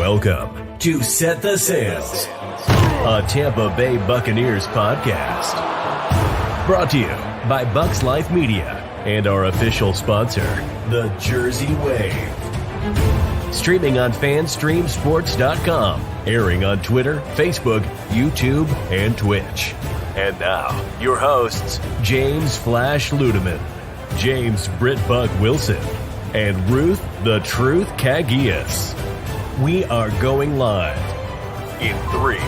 Welcome to Set the Sails, a Tampa Bay Buccaneers podcast. Brought to you by Bucs Life Media and our official sponsor, the Jersey Wave. Streaming on FanStreamSports.com, airing on Twitter, Facebook, YouTube, and Twitch. And now, your hosts, James Flash Ludeman, James Buck Wilson, and Ruth the Truth Cagias. We are going live in 3,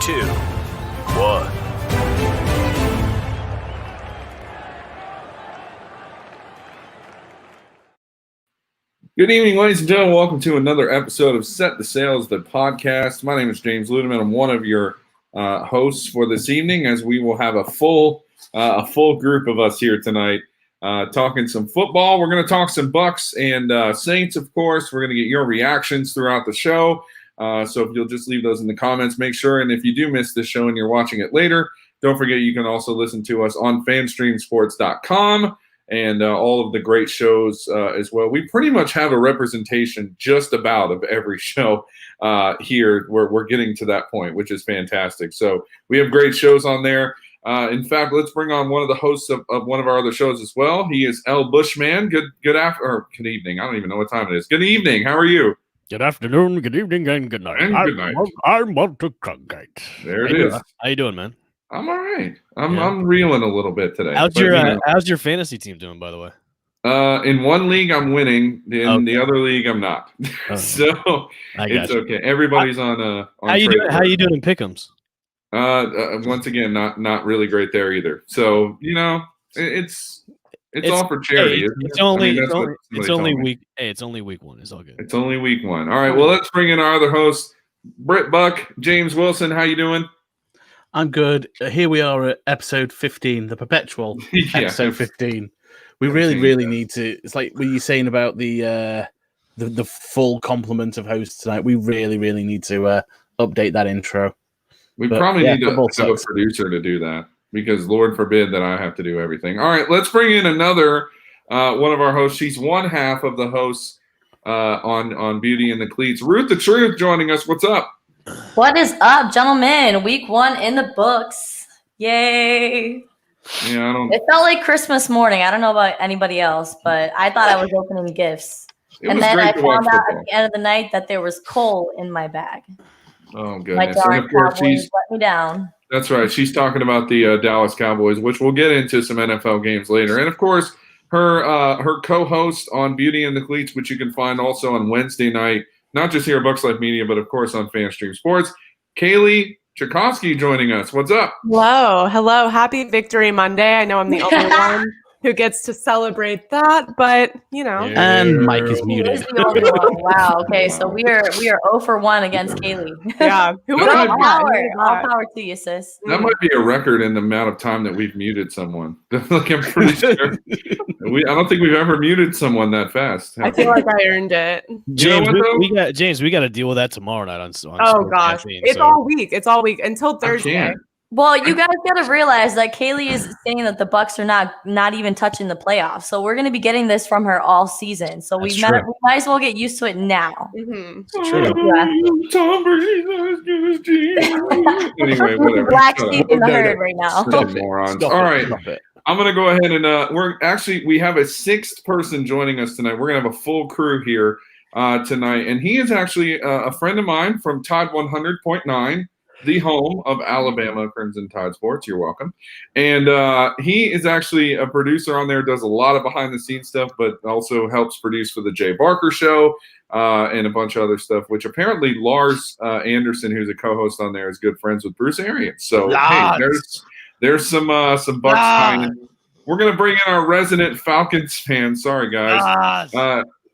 2, 1. Good evening, ladies and gentlemen. Welcome to another episode of Set the Sails, the podcast. My name is James Ludeman. I'm one of your hosts for this evening, as we will have a full group of us here tonight talking some football. We're going to talk some Bucks and Saints, of course. We're going to get your reactions throughout the show. So if you'll just leave those in the comments, make sure. And if you do miss this show and you're watching it later, don't forget you can also listen to us on FanStreamSports.com. And all of the great shows as well. We pretty much have a representation just about of every show here. We're getting to that point, which is fantastic. So we have great shows on there. In fact, let's bring on one of the hosts of one of our other shows as well. He is L. Bushman. Good evening. I don't even know what time it is. Good evening. How are you? Good afternoon, good evening, and good night. I'm Walter Cronkite. There it is. How you doing, man? I'm all right. I'm reeling a little bit today. How's your fantasy team doing, by the way? In one league, I'm winning. In the other league, I'm not. So it's okay. Everybody's on. How you doing in pick'ems? Once again, not really great there either. So it's all for charity. It's only week 1. It's all good. It's only week 1. All right. Well, let's bring in our other host, Britt Buck, James Wilson. How you doing? I'm good. Here we are at episode 15, the perpetual episode 15. We really need to. It's like what you're saying about the full complement of hosts tonight. We really need to update that intro. We probably need to have a producer to do that, because Lord forbid that I have to do everything. All right, let's bring in another one of our hosts. She's one half of the hosts on Beauty and the Cleats. Ruth the Truth joining us. What's up? What is up, gentlemen? Week 1 in the books. Yay. Yeah, It felt like Christmas morning. I don't know about anybody else, but I thought I was opening gifts. And then I found out at the end of the night that there was coal in my bag. Oh, goodness. My darn Cowboys let me down. That's right. She's talking about the Dallas Cowboys, which we'll get into some NFL games later. And, of course, her co-host on Beauty and the Cleats, which you can find also on Wednesday night, not just here at Bucs Life Media, but, of course, on FanStream Sports. Kaylee Tchaikovsky joining us. What's up? Hello. Happy Victory Monday. I know I'm the only one who gets to celebrate that, but, And Mike is muted. Wow. Okay, so we are 0 for 1 against Kaylee. Yeah. All power to you, sis. That might be a record in the amount of time that we've muted someone. Like, I'm pretty sure. I don't think we've ever muted someone that fast. I feel like I earned it. James, we got to deal with that tomorrow night on Oh gosh, all week. It's all week until Thursday. Well, you guys got to realize that Kaylee is saying that the Bucs are not even touching the playoffs. So we're going to be getting this from her all season. So we might as well get used to it now. Mm-hmm. Tom Brady. Anyway, whatever. Black sheep in the herd right now. Morons. All right. I'm going to go ahead and we have a 6th person joining us tonight. We're going to have a full crew here tonight. And he is actually a friend of mine from Tide 100.9. The home of Alabama Crimson Tide Sports. You're welcome. And he is actually a producer on there, does a lot of behind-the-scenes stuff, but also helps produce for the Jay Barker Show and a bunch of other stuff, which apparently Lars Anderson, who's a co-host on there, is good friends with Bruce Arians. So, hey, there's some Bucs behind. We're going to bring in our resident Falcons fan. Sorry, guys.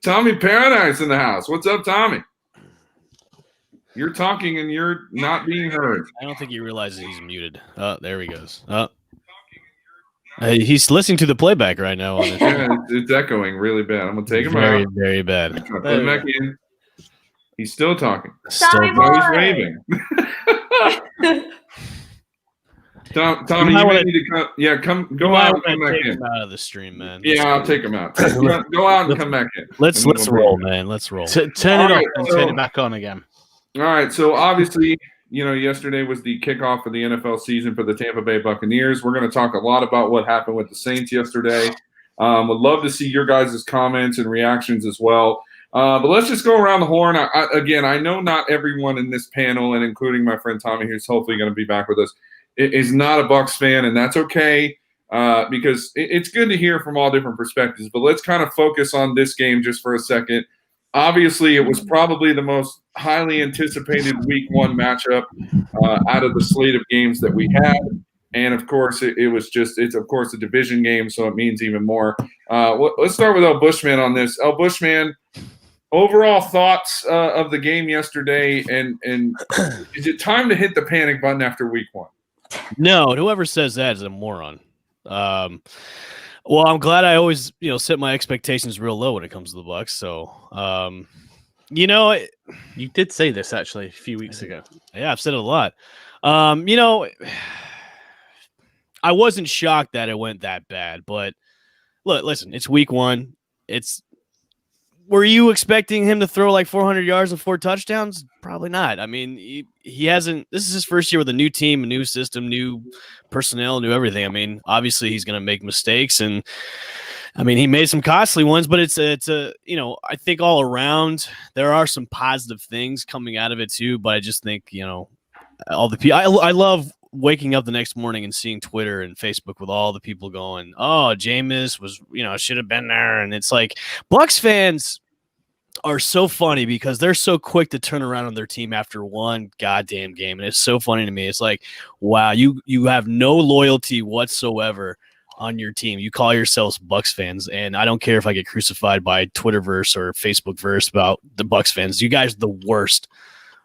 Tommy Paradise in the house. What's up, Tommy? You're talking and you're not being heard. I don't think he realizes he's muted. Oh, there he goes. He's listening to the playback right now. On it's echoing really bad. I'm going to take him out. Very bad. Put him back in. He's still talking. Sorry, he's waving. Tommy, you may need to come. Yeah, go out and come back in. Him out of the stream, man. I'll take him out. Go out and come back in. Let's roll, man. Let's roll. Turn it off and turn it back on again. All right. So obviously, yesterday was the kickoff of the NFL season for the Tampa Bay Buccaneers. We're going to talk a lot about what happened with the Saints yesterday. Would love to see your guys' comments and reactions as well. But let's just go around the horn. I know not everyone in this panel, and including my friend Tommy, who's hopefully going to be back with us, is not a Bucs fan, and that's okay because it's good to hear from all different perspectives. But let's kind of focus on this game just for a second. Obviously, it was probably the most highly anticipated Week 1 matchup out of the slate of games that we had. And, of course, it's a division game, so it means even more. Let's start with El Bushman on this. El Bushman, overall thoughts of the game yesterday, and is it time to hit the panic button after Week 1? No, whoever says that is a moron. Well, I'm glad I always, set my expectations real low when it comes to the Bucs. So, you did say this actually a few weeks ago. Yeah, I've said it a lot. I wasn't shocked that it went that bad, but listen, it's Week 1. Were you expecting him to throw like 400 yards and 4 touchdowns? Probably not. I mean, he hasn't. This is his first year with a new team, a new system, new personnel, new everything. I mean, obviously he's going to make mistakes, and I mean he made some costly ones. But it's I think all around there are some positive things coming out of it too. But I just think all the people. I love waking up the next morning and seeing Twitter and Facebook with all the people going, "Oh, Jameis was, should have been there," and it's like Bucs fans are so funny because they're so quick to turn around on their team after one goddamn game, and it's so funny to me. It's like, wow, you have no loyalty whatsoever on your team. You call yourselves Bucs fans, and I don't care if I get crucified by Twitterverse or Facebookverse about the Bucs fans. You guys are the worst.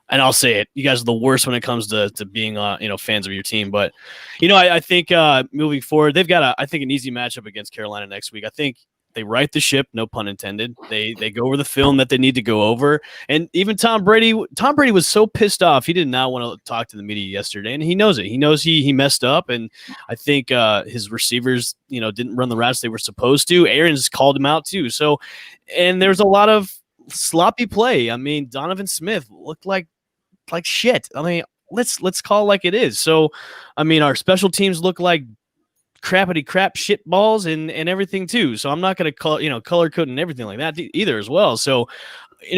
And I'll say it, you guys are the worst when it comes to being, fans of your team. But, I think moving forward, they've got, I think, an easy matchup against Carolina next week. I think they right the ship, no pun intended. They go over the film that they need to go over. And even Tom Brady was so pissed off. He did not want to talk to the media yesterday, and he knows it. He knows he messed up, and I think his receivers, didn't run the routes they were supposed to. Aaron's called him out too. So, and there's a lot of sloppy play. I mean, Donovan Smith looked like shit. I mean, let's call it like it is. So, I mean, our special teams look like crappity crap shit balls and everything too. So I'm not going to call, color code and everything like that either as well. So,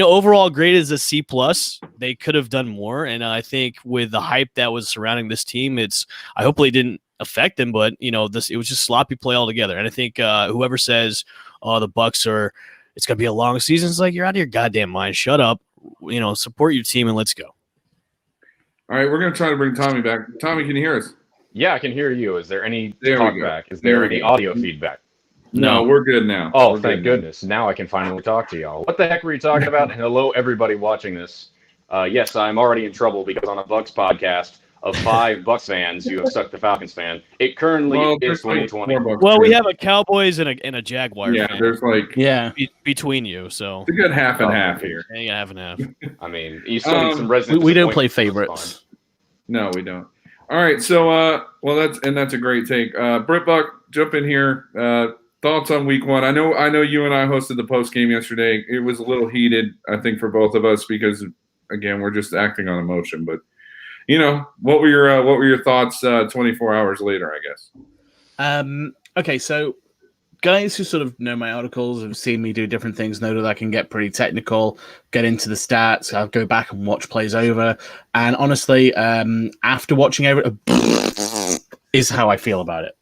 overall grade is a C+. They could have done more. And I think with the hype that was surrounding this team, I hopefully didn't affect them, but it was just sloppy play altogether. And I think whoever says, "Oh, the Bucs it's going to be a long season," it's like, you're out of your goddamn mind. Shut up, support your team and let's go. All right, we're going to try to bring Tommy back. Tommy, can you hear us? Yeah, I can hear you. Is there any talkback? Is there any audio feedback? No, we're good now. Oh, thank goodness. Now I can finally talk to y'all. What the heck were you talking about? Hello, everybody watching this. Yes, I'm already in trouble because on a Bucs podcast of 5 Bucs fans, you have sucked the Falcons fan. It currently is 2020. Well, we have a Cowboys and a Jaguars fan. There's between you, so it's a good half and half here. Yeah, half and half. I mean, you still need some residents. We don't play favorites. No, we don't. All right, so that's a great take. Britt Buck, jump in here. Thoughts on Week 1? I know you and I hosted the post game yesterday. It was a little heated, I think, for both of us because, again, we're just acting on emotion. But what were your thoughts 24 hours later? I guess. Okay, so guys who sort of know my articles have seen me do different things know that I can get pretty technical, get into the stats. I'll go back and watch plays over, and honestly, after watching over, is how I feel about it.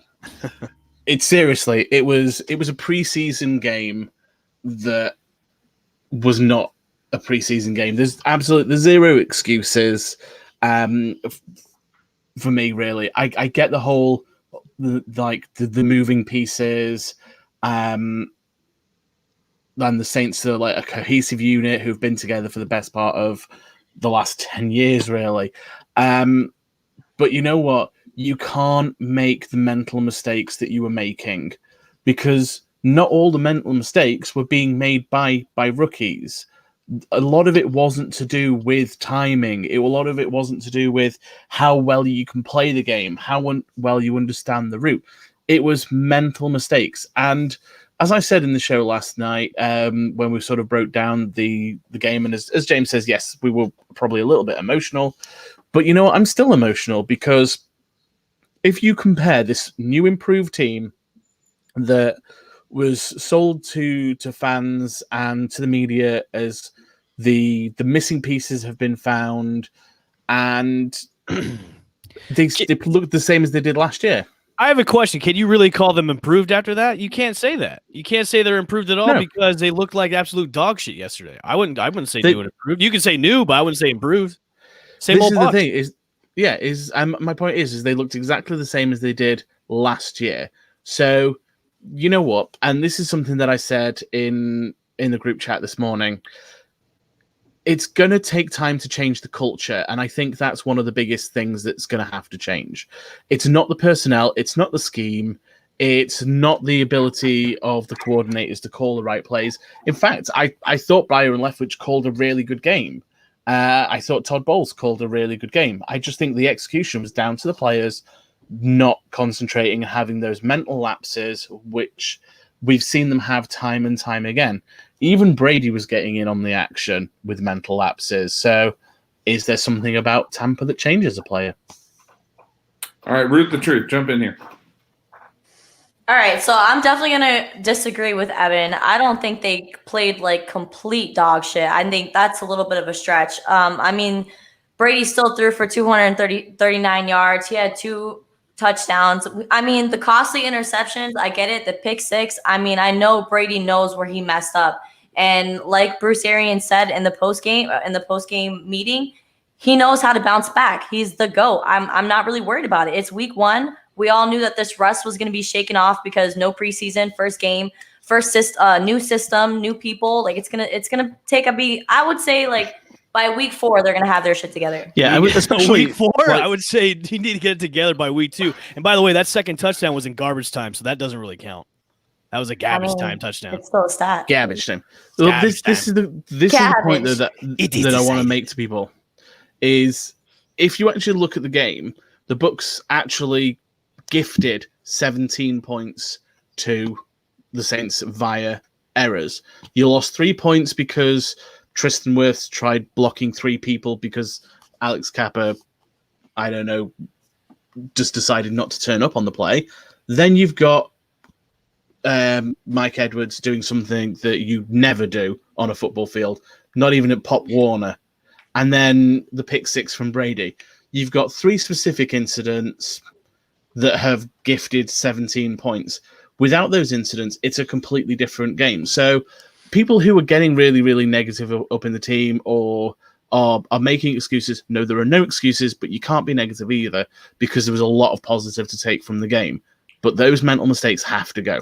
It was a preseason game that was not a preseason game. There's zero excuses for me, really. I get the whole the moving pieces, and the Saints are like a cohesive unit who've been together for the best part of the last 10 years, really. But you know what? You can't make the mental mistakes that you were making because not all the mental mistakes were being made by rookies. a lot of it wasn't to do with timing. A lot of it wasn't to do with how well you can play the game, how well you understand the route. It was mental mistakes. And as I said in the show last night, when we sort of broke down the game, and as James says, yes, we were probably a little bit emotional. But you know what? I'm still emotional because if you compare this new improved team that was sold to fans and to the media as the missing pieces have been found, and they look the same as they did last year. I have a question. Can you really call them improved after that? You can't say that. You can't say they're improved at all because they looked like absolute dog shit yesterday. I wouldn't say new and improved. You can say new, but I wouldn't say improved. Same old Bucks. The thing my point is they looked exactly the same as they did last year. So you know what? And this is something that I said in the group chat this morning. It's going to take time to change the culture. And I think that's one of the biggest things that's going to have to change. It's not the personnel. It's not the scheme. It's not the ability of the coordinators to call the right plays. In fact, I thought Byron Leftwich called a really good game. I thought Todd Bowles called a really good game. I just think the execution was down to the players not concentrating and having those mental lapses, which we've seen them have time and time again. Even Brady was getting in on the action with mental lapses. So is there something about Tampa that changes a player? All right, Root the Truth, jump in here. All right, so I'm definitely going to disagree with Evan. I don't think they played like complete dog shit. I think that's a little bit of a stretch. I mean, Brady still threw for 239 yards. He had 2 touchdowns. I mean, the costly interceptions, I get it. The pick 6, I mean, I know Brady knows where he messed up. And like Bruce Arians said in the post-game meeting, he knows how to bounce back. He's the GOAT. I'm not really worried about it. It's week 1. We all knew that this rust was going to be shaken off because no preseason, first game, new system, new people. Like it's gonna take a beat. I would say like by week 4 they're gonna have their shit together. Yeah, especially week 4. I would say you need to get it together by week 2. And by the way, that second touchdown was in garbage time, so that doesn't really count. That was a garbage time touchdown. It's still a stat. Garbage time. Well, this is the point that I want to make to people is if you actually look at the game, the Bucks actually gifted 17 points to the Saints via errors. You lost 3 points because Tristan Wirfs tried blocking 3 people because Alex Kappa, I don't know, just decided not to turn up on the play. Then you've got Mike Edwards doing something that you never do on a football field, not even at Pop Warner. And then the pick 6 from Brady. You've got 3 specific incidents that have gifted 17 points. Without those incidents, it's a completely different game. So people who are getting really, really negative up in the team or are making excuses, no, there are no excuses, but you can't be negative either because there was a lot of positive to take from the game. But those mental mistakes have to go.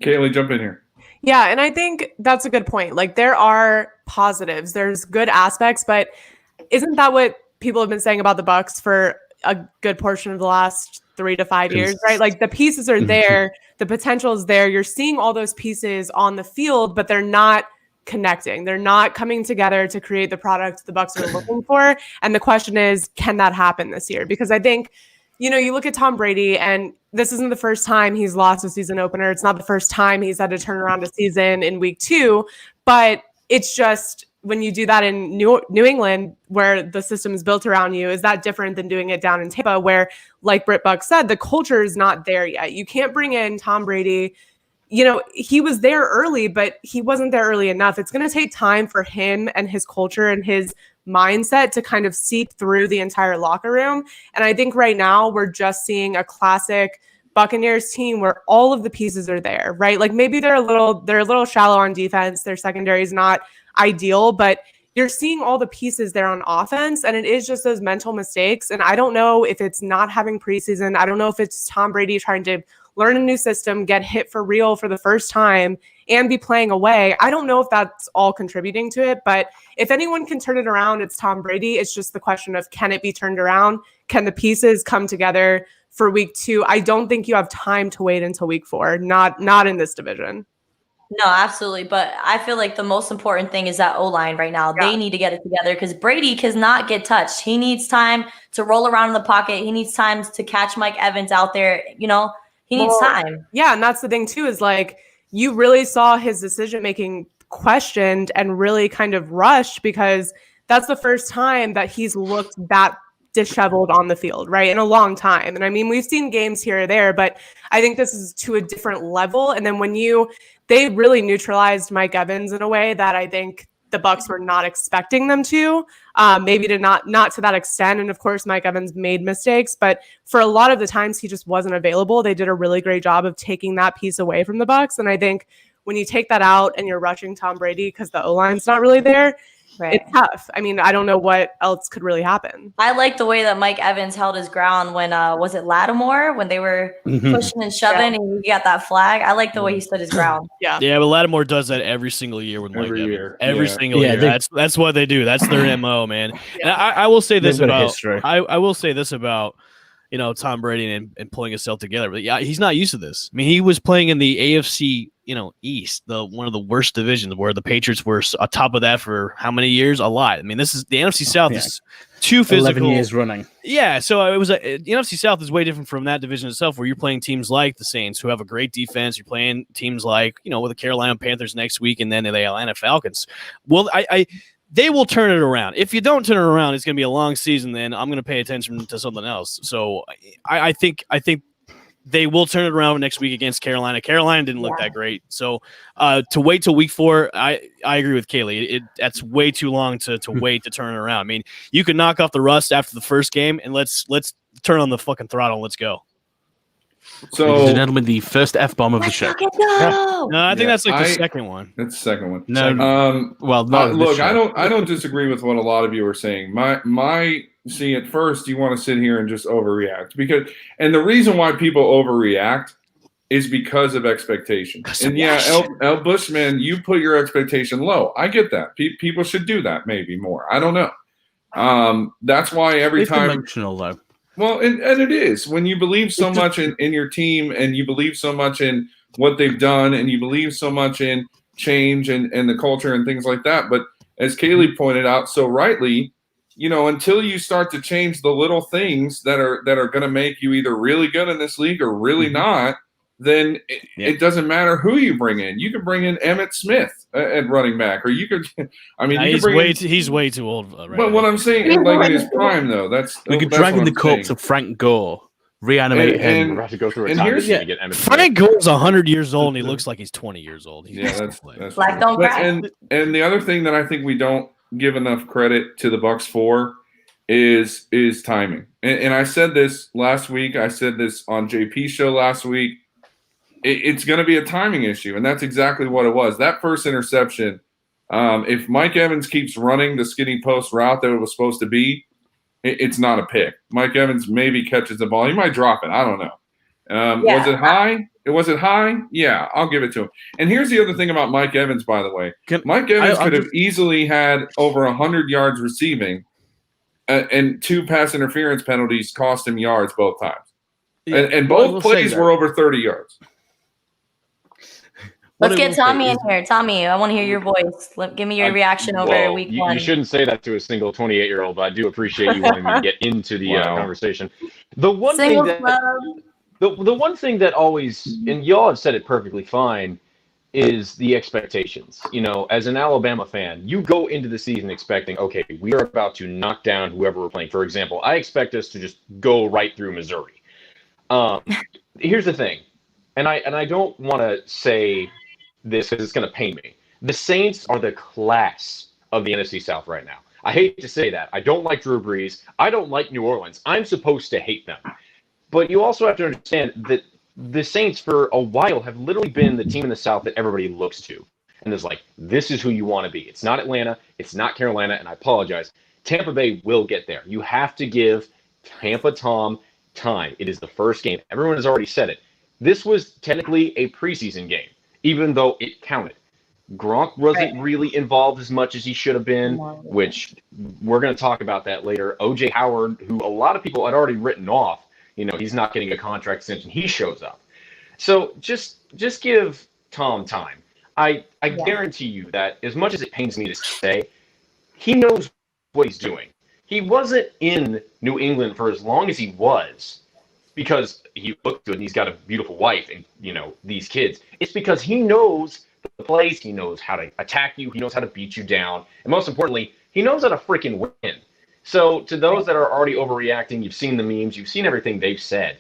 Kaylee, jump in here. Yeah, and I think that's a good point. Like there are positives, there's good aspects, but isn't that what people have been saying about the Bucks for a good portion of the last 3 to 5 years, right? Like the pieces are there, the potential is there. You're seeing all those pieces on the field, but they're not connecting. They're not coming together to create the product the Bucks are looking for. And the question is, can that happen this year? Because I think, you know, you look at Tom Brady, and this isn't the first time he's lost a season opener. It's not the first time he's had to turn around a season in week 2, but it's just when you do that in New England, where the system is built around you, is that different than doing it down in Tampa, where, like Britt Buck said, the culture is not there yet. You can't bring in Tom Brady. You know, he was there early, but he wasn't there early enough. It's going to take time for him and his culture and his mindset to kind of seep through the entire locker room. And I think right now we're just seeing a classic Buccaneers team where all of the pieces are there, right? Like maybe they're a little shallow on defense. Their secondary is not ideal, but you're seeing all the pieces there on offense, and it is just those mental mistakes. And I don't know if it's not having preseason. I don't know if it's Tom Brady trying to learn a new system, get hit for real for the first time, and be playing away. I don't know if that's all contributing to it, but if anyone can turn it around, it's Tom Brady. It's just the question of, can it be turned around? Can the pieces come together for week 2? I don't think you have time to wait until week 4, not in this division. No, absolutely. But I feel like the most important thing is that O-line right now. Yeah. They need to get it together because Brady cannot get touched. He needs time to roll around in the pocket. He needs time to catch Mike Evans out there. You know, he needs time. Yeah, and that's the thing too, is like you really saw his decision making questioned and really kind of rushed, because that's the first time that he's looked that disheveled on the field, right? In a long time. And I mean, we've seen games here or there, but I think this is to a different level. And then they really neutralized Mike Evans in a way that I think the Bucs were not expecting them to, maybe to not to that extent. And of course, Mike Evans made mistakes, but for a lot of the times he just wasn't available. They did a really great job of taking that piece away from the Bucs. And I think when you take that out and you're rushing Tom Brady because the O-line's not really there, Right. it's tough. I mean, I don't know what else could really happen. I like the way that Mike Evans held his ground when was it Lattimore when they were pushing and shoving and he got that flag. I like the way he stood his ground. Yeah. Yeah, but Lattimore does that every single year with Mike Every Evans. year. Every Yeah. single Yeah, year. That's what they do. That's their MO, man. And I will say this Little bit of about history. I will say this about Tom Brady and pulling himself together. But yeah, he's not used to this. I mean, he was playing in the AFC, East, one of the worst divisions, where the Patriots were on top of that for how many years? A lot. I mean, this is the NFC South is too physical. 11 years running. Yeah, so it was the NFC South is way different from that division itself, where you're playing teams like the Saints, who have a great defense. You're playing teams like with the Carolina Panthers next week, and then the Atlanta Falcons. Well, they will turn it around. If you don't turn it around, it's going to be a long season. Then I'm going to pay attention to something else. So I think they will turn it around next week against Carolina. Carolina didn't look that great. So to wait till week 4, I agree with Kaylee. That's way too long to wait to turn it around. I mean, you could knock off the rust after the first game, and let's turn on the fucking throttle and let's go. So, ladies and gentlemen, the first F-bomb of the show. Fucking go! No, I think that's like the I- second one. that's the second one. No, well, no. Look, I don't disagree with what a lot of you are saying. See, at first you want to sit here and just overreact and the reason why people overreact is because of expectation. And yeah, El Bushman, you put your expectation low. I get that. People should do that maybe more. I don't know. That's why every It's time emotional though. Well, and it is when you believe so much in your team and you believe so much in what they've done and you believe so much in change and the culture and things like that. But as Kaylee pointed out so rightly, until you start to change the little things that are going to make you either really good in this league or really not, then it doesn't matter who you bring in. You can bring in Emmitt Smith at running back, or you could. I mean, he's way too old. Right but what I'm saying, like in his prime, though, we could drag in the corpse of Frank Gore, reanimate him. We're about to go through a and time here's- machine to get Emmett Smith. Frank Gore's 100 years old, and he looks like he's 20 years old. that's Black don't But- crack. and the other thing that I think we don't give enough credit to the Bucs for is timing. And I said this last week. I said this on JP's show last week. It's going to be a timing issue, and that's exactly what it was. That first interception, if Mike Evans keeps running the skinny post route that it was supposed to be, it's not a pick. Mike Evans maybe catches the ball. He might drop it. I don't know. Was it high? Was it high? Yeah, I'll give it to him. And here's the other thing about Mike Evans, by the way. Mike Evans could have easily had over 100 yards receiving, and 2 pass interference penalties cost him yards both times. Yeah, and both plays were over 30 yards. Let's get Tommy in here. Tommy, I want to hear your voice. Give me your reaction over week 1. You shouldn't say that to a single 28-year-old, but I do appreciate you wanting me to get into the conversation. The one thing the one thing that always, and y'all have said it perfectly fine, is the expectations. As an Alabama fan, you go into the season expecting, okay, we are about to knock down whoever we're playing. For example, I expect us to just go right through Missouri. Here's the thing, and I don't want to say this because it's going to pain me. The Saints are the class of the NFC South right now. I hate to say that. I don't like Drew Brees. I don't like New Orleans. I'm supposed to hate them. But you also have to understand that the Saints for a while have literally been the team in the South that everybody looks to. And it's like, this is who you want to be. It's not Atlanta. It's not Carolina. And I apologize. Tampa Bay will get there. You have to give Tampa Tom time. It is the first game. Everyone has already said it. This was technically a preseason game, even though it counted. Gronk wasn't really involved as much as he should have been, which we're going to talk about that later. O.J. Howard, who a lot of people had already written off, he's not getting a contract extension. He shows up. So just give Tom time. I guarantee you that, as much as it pains me to say, he knows what he's doing. He wasn't in New England for as long as he was because he looked good and he's got a beautiful wife and, these kids. It's because he knows the plays, he knows how to attack you, he knows how to beat you down, and most importantly, he knows how to freaking win. So to those that are already overreacting, you've seen the memes, you've seen everything they've said,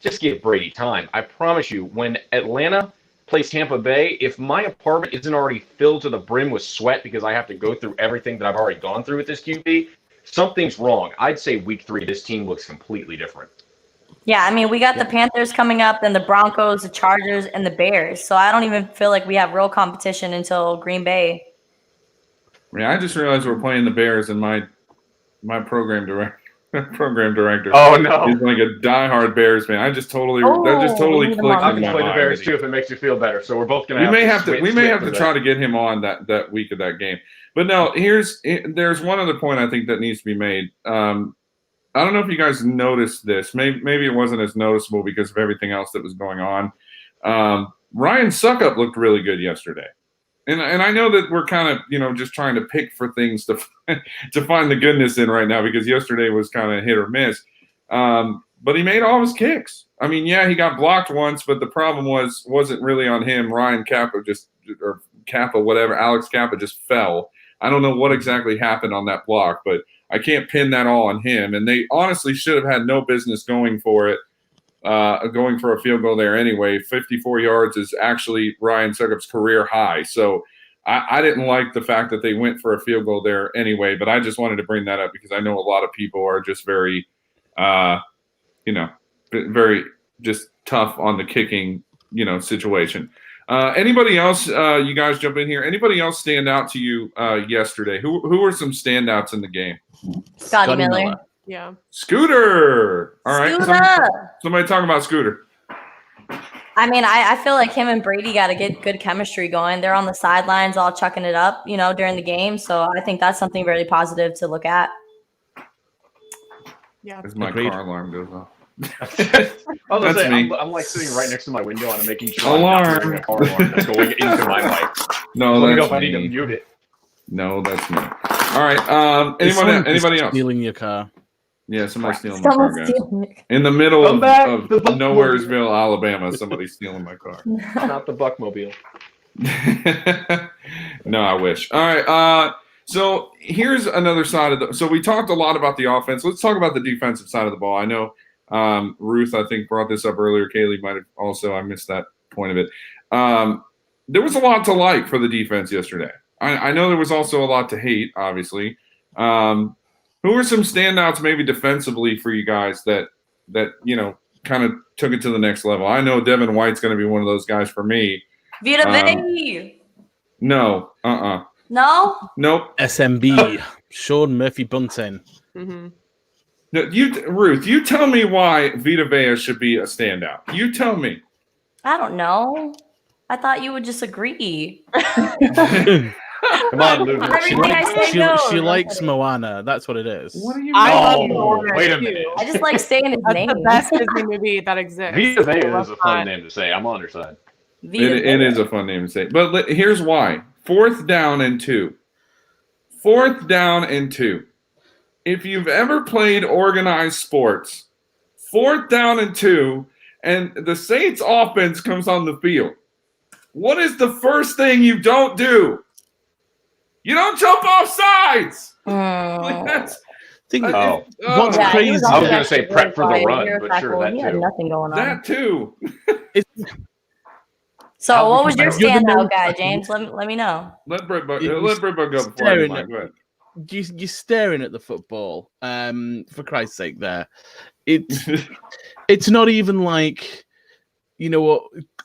just give Brady time. I promise you, when Atlanta plays Tampa Bay, if my apartment isn't already filled to the brim with sweat because I have to go through everything that I've already gone through with this QB, something's wrong. I'd say week 3, this team looks completely different. Yeah, I mean, we got the Panthers coming up, then the Broncos, the Chargers, and the Bears. So I don't even feel like we have real competition until Green Bay. I just realized we're playing the Bears, and my program director Oh no, he's like a diehard Bears fan. That just totally clicked. I can play the Bears too if it makes you feel better. So we're both gonna. We may have to try to get him on that week of that game. But no, there's one other point I think that needs to be made. I don't know if you guys noticed this. Maybe it wasn't as noticeable because of everything else that was going on. Ryan Suckup looked really good yesterday. And I know that we're kind of, just trying to pick for things to find the goodness in right now because yesterday was kind of hit or miss. But he made all his kicks. I mean, yeah, he got blocked once, but the problem wasn't really on him. Alex Kappa just fell. I don't know what exactly happened on that block, but I can't pin that all on him. And they honestly should have had no business going for it. Going for a field goal there anyway. 54 yards is actually Ryan Succop's career high. So I didn't like the fact that they went for a field goal there anyway, but I just wanted to bring that up because I know a lot of people are just very, very just tough on the kicking, situation. Anybody else, you guys jump in here. Anybody else stand out to you yesterday? Who were some standouts in the game? Scotty Miller. Yeah. Scooter. All right. Scooter. Somebody talk about Scooter. I mean, I feel like him and Brady got to get good chemistry going. They're on the sidelines all chucking it up, during the game. So I think that's something really positive to look at. Yeah. As my car alarm goes off. That's me. I'm like sitting right next to my window and I'm making sure I'm not hearing a car alarm that's going into my mic. No, Let me know that's if I need to me. mute it. No, That's me. All right. Anybody else? Stealing your car. Yeah, somebody's stealing my car, guys. In the middle of Nowheresville, Alabama, somebody's stealing my car. Not the Buckmobile. No, I wish. All right. So here's another side of so we talked a lot about the offense. Let's talk about the defensive side of the ball. I know Ruth, I think, brought this up earlier. Kaylee might have also. I missed that point of it. There was a lot to like for the defense yesterday. I know there was also a lot to hate, obviously. Who are some standouts maybe defensively for you guys that kind of took it to the next level? I know Devin White's going to be one of those guys for me. Vita Vea. No. No? Nope. SMB. Sean Murphy Bunting. Mm-hmm. No, Ruth, you tell me why Vita Vea should be a standout. You tell me. I don't know. I thought you would just agree. Come on, Lou. She likes Moana. That's what it is. What are you? Wait a minute. I just like saying his That's name. the best Disney movie that exists. Vita Vea is a fun name to say. I'm on her side. It is a fun name to say. But here's why. 4th down and 2. 4th down and 2. If you've ever played organized sports, 4th down and 2, and the Saints offense comes on the field, what is the first thing you don't do? You don't jump off sides. What's Yeah, crazy? I was going to say prep for the run, You're but sure, that he had too. nothing going on. That too. So what was your You're the standout no- guy, James? Let me know. Let Britbug You- go before you, Mike. Go ahead. You're staring at the football. For Christ's sake, there. It's not even like, what,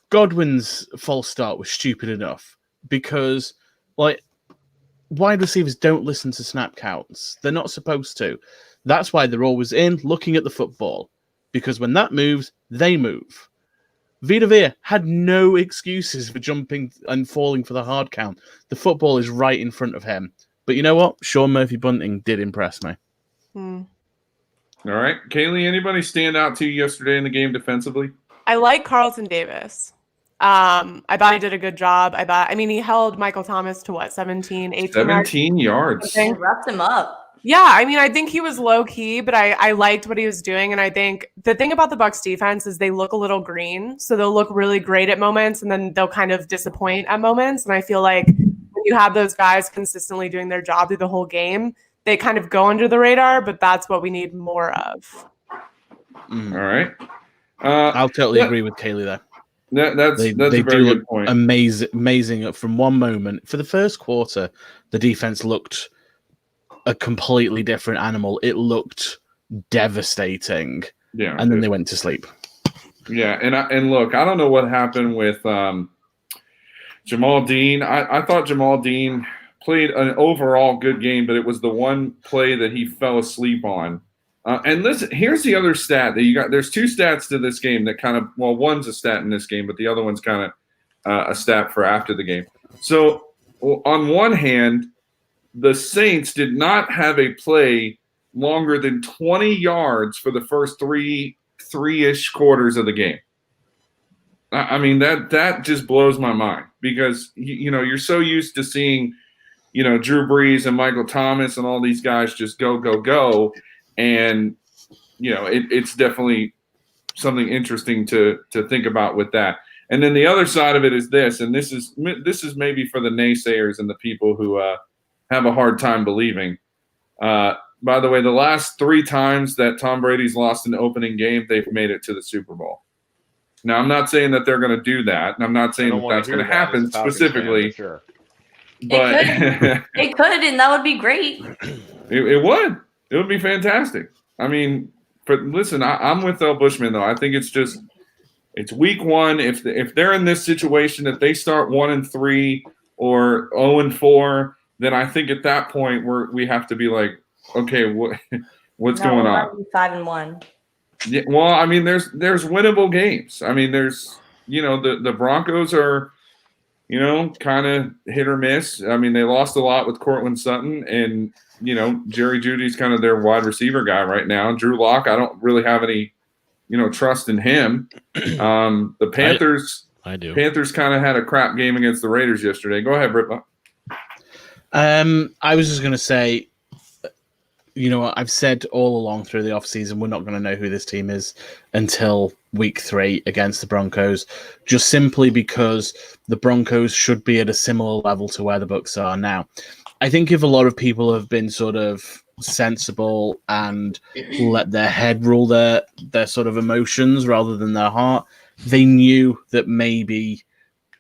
Godwin's false start was stupid enough because, wide receivers don't listen to snap counts. They're not supposed to. That's why they're always in looking at the football, because when that moves, they move. Vita Vea had no excuses for jumping and falling for the hard count. The football is right in front of him. But you know what? Sean Murphy Bunting did impress me. All right. Kaylee, anybody stand out to you yesterday in the game defensively? I like Carlton Davis. I thought he did a good job. I mean, he held Michael Thomas to what, 17, 18 17 yards. They wrapped him up. Yeah, I mean, I think he was low key, but I liked what he was doing. And I think the thing about the Bucs defense is they look a little green. So they'll look really great at moments and then they'll kind of disappoint at moments. And I feel like when you have those guys consistently doing their job through the whole game, they kind of go under the radar, but that's what we need more of. All right. I'll totally agree with Kaylee there. That's a very good point. Amazing. From one moment, for the first quarter, the defense looked a completely different animal. It looked devastating. Yeah. And then they went to sleep. Yeah. And look, I don't know what happened with Jamal Dean. I thought Jamal Dean played an overall good game, but it was the one play that he fell asleep on. And listen, here's the other stat that you got. There's two stats to this game that kind of, well, one's a stat in this game, but the other one's kind of a stat for after the game. So on one hand, the Saints did not have a play longer than 20 yards for the first three-ish quarters of the game. I mean, that just blows my mind because, you're so used to seeing, Drew Brees and Michael Thomas and all these guys just go. And, it's definitely something interesting to think about with that. And then the other side of it is this, and this is maybe for the naysayers and the people who have a hard time believing. By the way, the last 3 times that Tom Brady's lost an opening game, they've made it to the Super Bowl. Now, I'm not saying that they're going to do that, and I'm not saying that's going to happen specifically. Sure. But it could, and that would be great. It would. It would be fantastic. I mean, listen, I'm with El Bushman, though. I think it's week 1. If they're in this situation, if they start 1-3 or 0-4, then I think at that point we have to be like, okay, what's going on? 5-1. Yeah, well, I mean, there's winnable games. I mean, there's the Broncos are kind of hit or miss. I mean, they lost a lot with Cortland Sutton, and Jerry Jeudy's kind of their wide receiver guy right now. Drew Lock, I don't really have any trust in him. The Panthers, I do. Panthers kind of had a crap game against the Raiders yesterday. Go ahead, Britt. I was just going to say, I've said all along through the offseason, we're not going to know who this team is until week 3 against the Broncos, just simply because the Broncos should be at a similar level to where the Bucs are now. I think if a lot of people have been sort of sensible and let their head rule their sort of emotions rather than their heart, they knew that maybe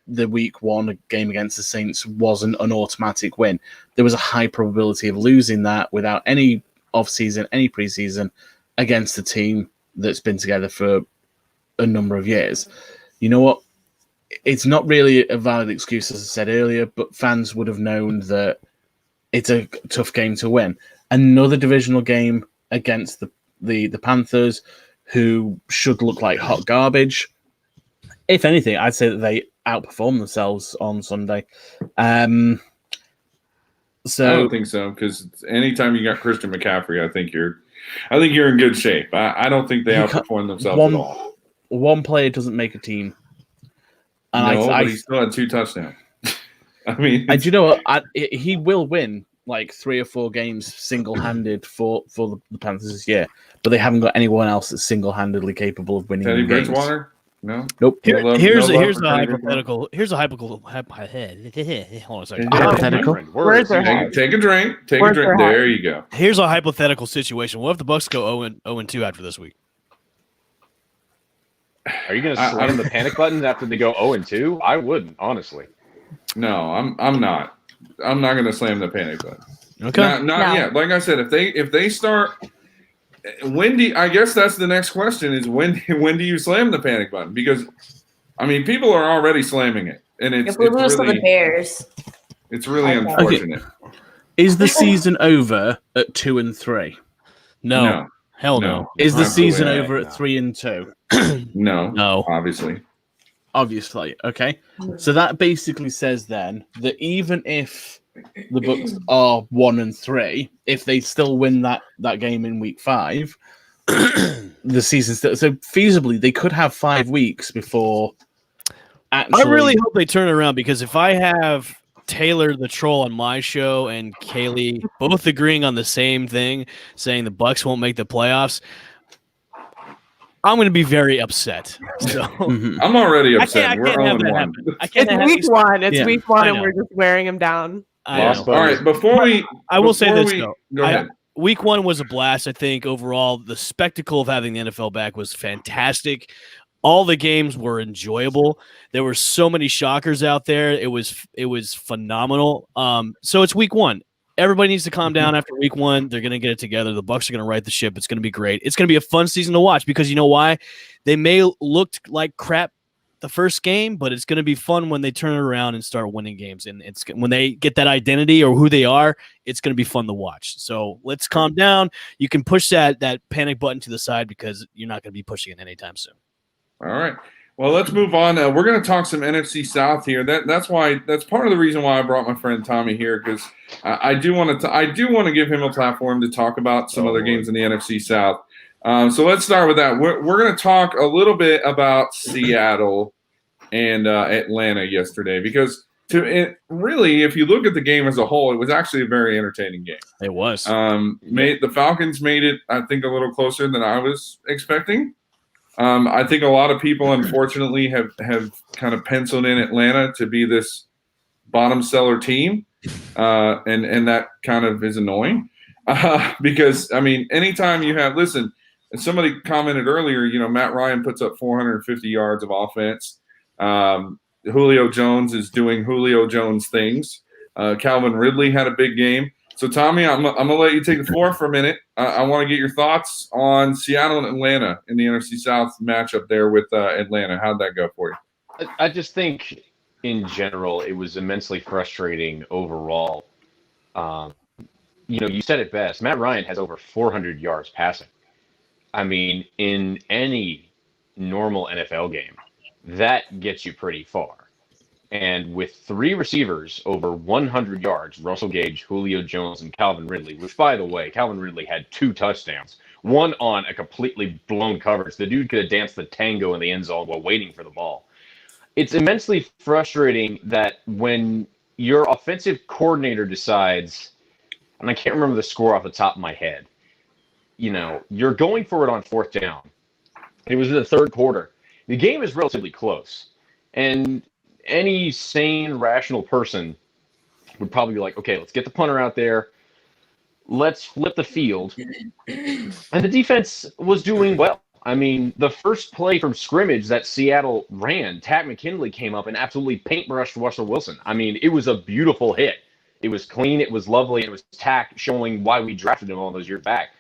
the week 1 game against the Saints wasn't an automatic win. There was a high probability of losing that without any off-season, any preseason against a team that's been together for a number of years. You know what? It's not really a valid excuse, as I said earlier, but fans would have known that it's a tough game to win. Another divisional game against the Panthers, who should look like hot garbage. If anything, I'd say that they outperformed themselves on Sunday. I don't think so, because anytime you got Christian McCaffrey, I think you're in good shape. I don't think they outperformed themselves at all. One player doesn't make a team. And but he still had 2 touchdowns. I mean, and you know what? He will win like 3 or 4 games single-handed for the Panthers this year, but they haven't got anyone else that's single-handedly capable of winning Teddy games. Bridgewater? No. Nope. Here's a hypothetical. Hold on a second. Hypothetical. Where's their head? Take a drink. Where's their head? There you go. Here's a hypothetical situation. What if the Bucs go 0-2 after this week? Are you going to slam the panic button after they go 0-2? I wouldn't, honestly. No, I'm not. I'm not going to slam the panic button. Okay. Not yet. Like I said, if they start, I guess that's the next question is when do you slam the panic button? Because I mean, people are already slamming it, and it's lose really, to the Bears. It's really unfortunate. Okay. Is the season over at 2-3? No. Hell no. Is the season over at 3-2? No. Obviously. Okay. So that basically says then that even if the Bucs are 1-3, if they still win that game in week 5, the season's still, so feasibly they could have 5 weeks before I really hope they turn it around, because if I have Taylor the troll on my show and Kaylee both agreeing on the same thing, saying the Bucks won't make the playoffs, I'm going to be very upset. So I'm already upset. I can't have that happen. It's week one. It's Yeah, week one, I and know. we're just wearing him down. Lost All right, buddies. I will say this, though. Go ahead. Week one was a blast. I think overall the spectacle of having the NFL back was fantastic. All the games were enjoyable. There were so many shockers out there. It was phenomenal. So it's week one. Everybody needs to calm down after week one. They're going to get it together. The Bucks are going to right the ship. It's going to be great. It's going to be a fun season to watch, because you know why? They may look like crap the first game, but it's going to be fun when they turn it around and start winning games. And it's when they get that identity or who they are, it's going to be fun to watch. So let's calm down. You can push that panic button to the side, because you're not going to be pushing it anytime soon. All right. Well, let's move on. We're going to talk some NFC South here. That's part of the reason why I brought my friend Tommy here, because I do want to give him a platform to talk about some other games in the NFC South. So let's start with that. We're going to talk a little bit about Seattle and Atlanta yesterday, because really, if you look at the game as a whole, it was actually a very entertaining game. It was. The Falcons made it, I think, a little closer than I was expecting. I think a lot of people, unfortunately, have kind of penciled in Atlanta to be this bottom seller team, and that kind of is annoying, because, I mean, anytime you have – listen, somebody commented earlier, Matt Ryan puts up 450 yards of offense. Julio Jones is doing Julio Jones things. Calvin Ridley had a big game. So, Tommy, I'm going to let you take the floor for a minute. I want to get your thoughts on Seattle and Atlanta in the NFC South matchup there with Atlanta. How'd that go for you? I just think, in general, it was immensely frustrating overall. You said it best. Matt Ryan has over 400 yards passing. I mean, in any normal NFL game, that gets you pretty far. And with three receivers over 100 yards, Russell Gage, Julio Jones, and Calvin Ridley, which, by the way, Calvin Ridley had 2 touchdowns, one on a completely blown coverage. The dude could have danced the tango in the end zone while waiting for the ball. It's immensely frustrating that when your offensive coordinator decides, and I can't remember the score off the top of my head, you're going for it on 4th down. It was in the 3rd quarter. The game is relatively close. And any sane, rational person would probably be like, okay, let's get the punter out there. Let's flip the field. And the defense was doing well. I mean, the first play from scrimmage that Seattle ran, Tat McKinley came up and absolutely paintbrushed Russell Wilson. I mean, it was a beautiful hit. It was clean. It was lovely. And it was Tat showing why we drafted him all those years back.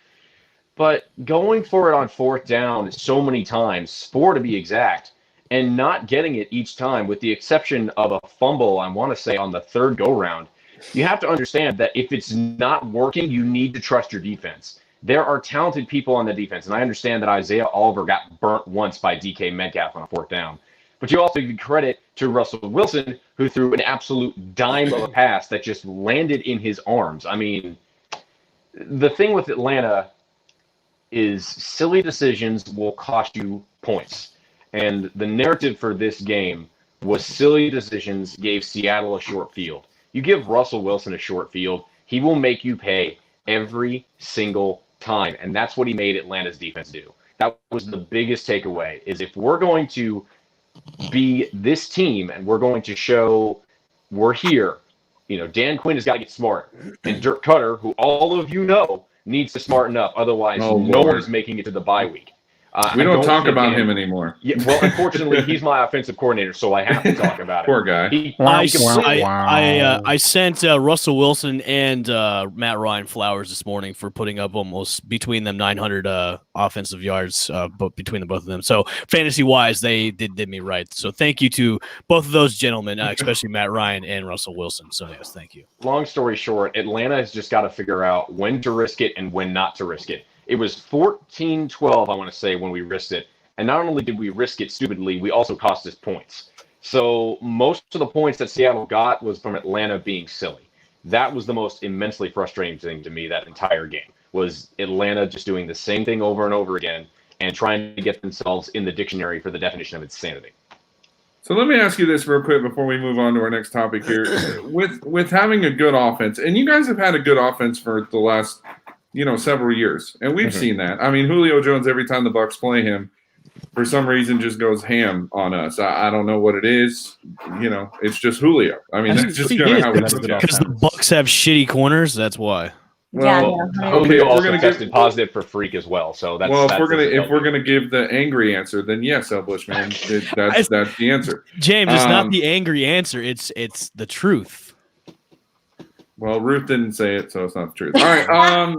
But going for it on 4th down so many times, 4 to be exact, and not getting it each time, with the exception of a fumble, I want to say, on the 3rd go-round, you have to understand that if it's not working, you need to trust your defense. There are talented people on the defense, and I understand that Isaiah Oliver got burnt once by DK Metcalf on a 4th down. But you also give credit to Russell Wilson, who threw an absolute dime of a pass that just landed in his arms. I mean, the thing with Atlanta is silly decisions will cost you points. And the narrative for this game was silly decisions gave Seattle a short field. You give Russell Wilson a short field, he will make you pay every single time. And that's what he made Atlanta's defense do. That was the biggest takeaway, is if we're going to be this team and we're going to show we're here, Dan Quinn has got to get smart. And Dirk Cutter, who all of you know, needs to smarten up. Otherwise, no one's making it to the bye week. We don't talk about him anymore. Yeah, well, unfortunately, he's my offensive coordinator, so I have to talk about it. Poor guy. I sent Russell Wilson and Matt Ryan flowers this morning for putting up almost between them 900 offensive yards, between the both of them. So fantasy-wise, they did me right. So thank you to both of those gentlemen, especially Matt Ryan and Russell Wilson. So yes, thank you. Long story short, Atlanta has just got to figure out when to risk it and when not to risk it. It was 14-12, I want to say, when we risked it. And not only did we risk it stupidly, we also cost us points. So most of the points that Seattle got was from Atlanta being silly. That was the most immensely frustrating thing to me that entire game, was Atlanta just doing the same thing over and over again and trying to get themselves in the dictionary for the definition of insanity. So let me ask you this real quick before we move on to our next topic here. With having a good offense, and you guys have had a good offense for the last, several years, and we've seen that. I mean, Julio Jones, every time the Bucs play him, for some reason just goes ham on us. I don't know what it is. It's just Julio. I mean, that's just kind of how we look at it. Because the Bucs have shitty corners, that's why. Well, okay, also tested positive for freak as well. So that's if we're gonna give the angry answer, then yes, El Bushman, that's the answer. James, it's not the angry answer. It's the truth. Well, Ruth didn't say it, so it's not the truth. All right.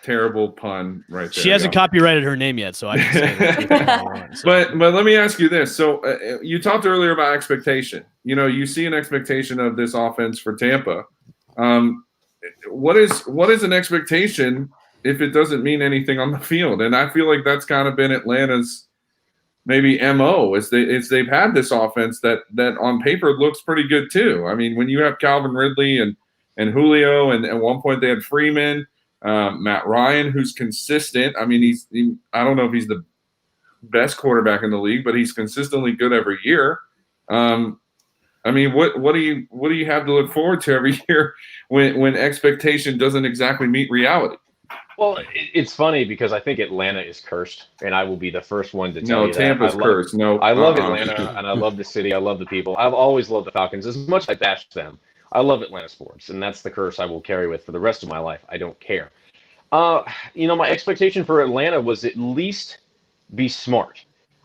Terrible pun right there. She hasn't copyrighted her name yet, so I can say that. But let me ask you this. So you talked earlier about expectation. You see an expectation of this offense for Tampa. What is an expectation if it doesn't mean anything on the field? And I feel like that's kind of been Atlanta's maybe MO is they've had this offense that on paper looks pretty good too. I mean, when you have Calvin Ridley and Julio, and at one point they had Freeman, Matt Ryan, who's consistent. I mean, I don't know if he's the best quarterback in the league, but he's consistently good every year. I mean, what do you have to look forward to every year when expectation doesn't exactly meet reality? Well, it's funny because I think Atlanta is cursed, and I will be the first one to tell you that. No, Tampa's cursed. No, I love Atlanta, and I love the city. I love the people. I've always loved the Falcons as much as I bash them. I love Atlanta sports, and that's the curse I will carry with for the rest of my life. I don't care. My expectation for Atlanta was at least be smart.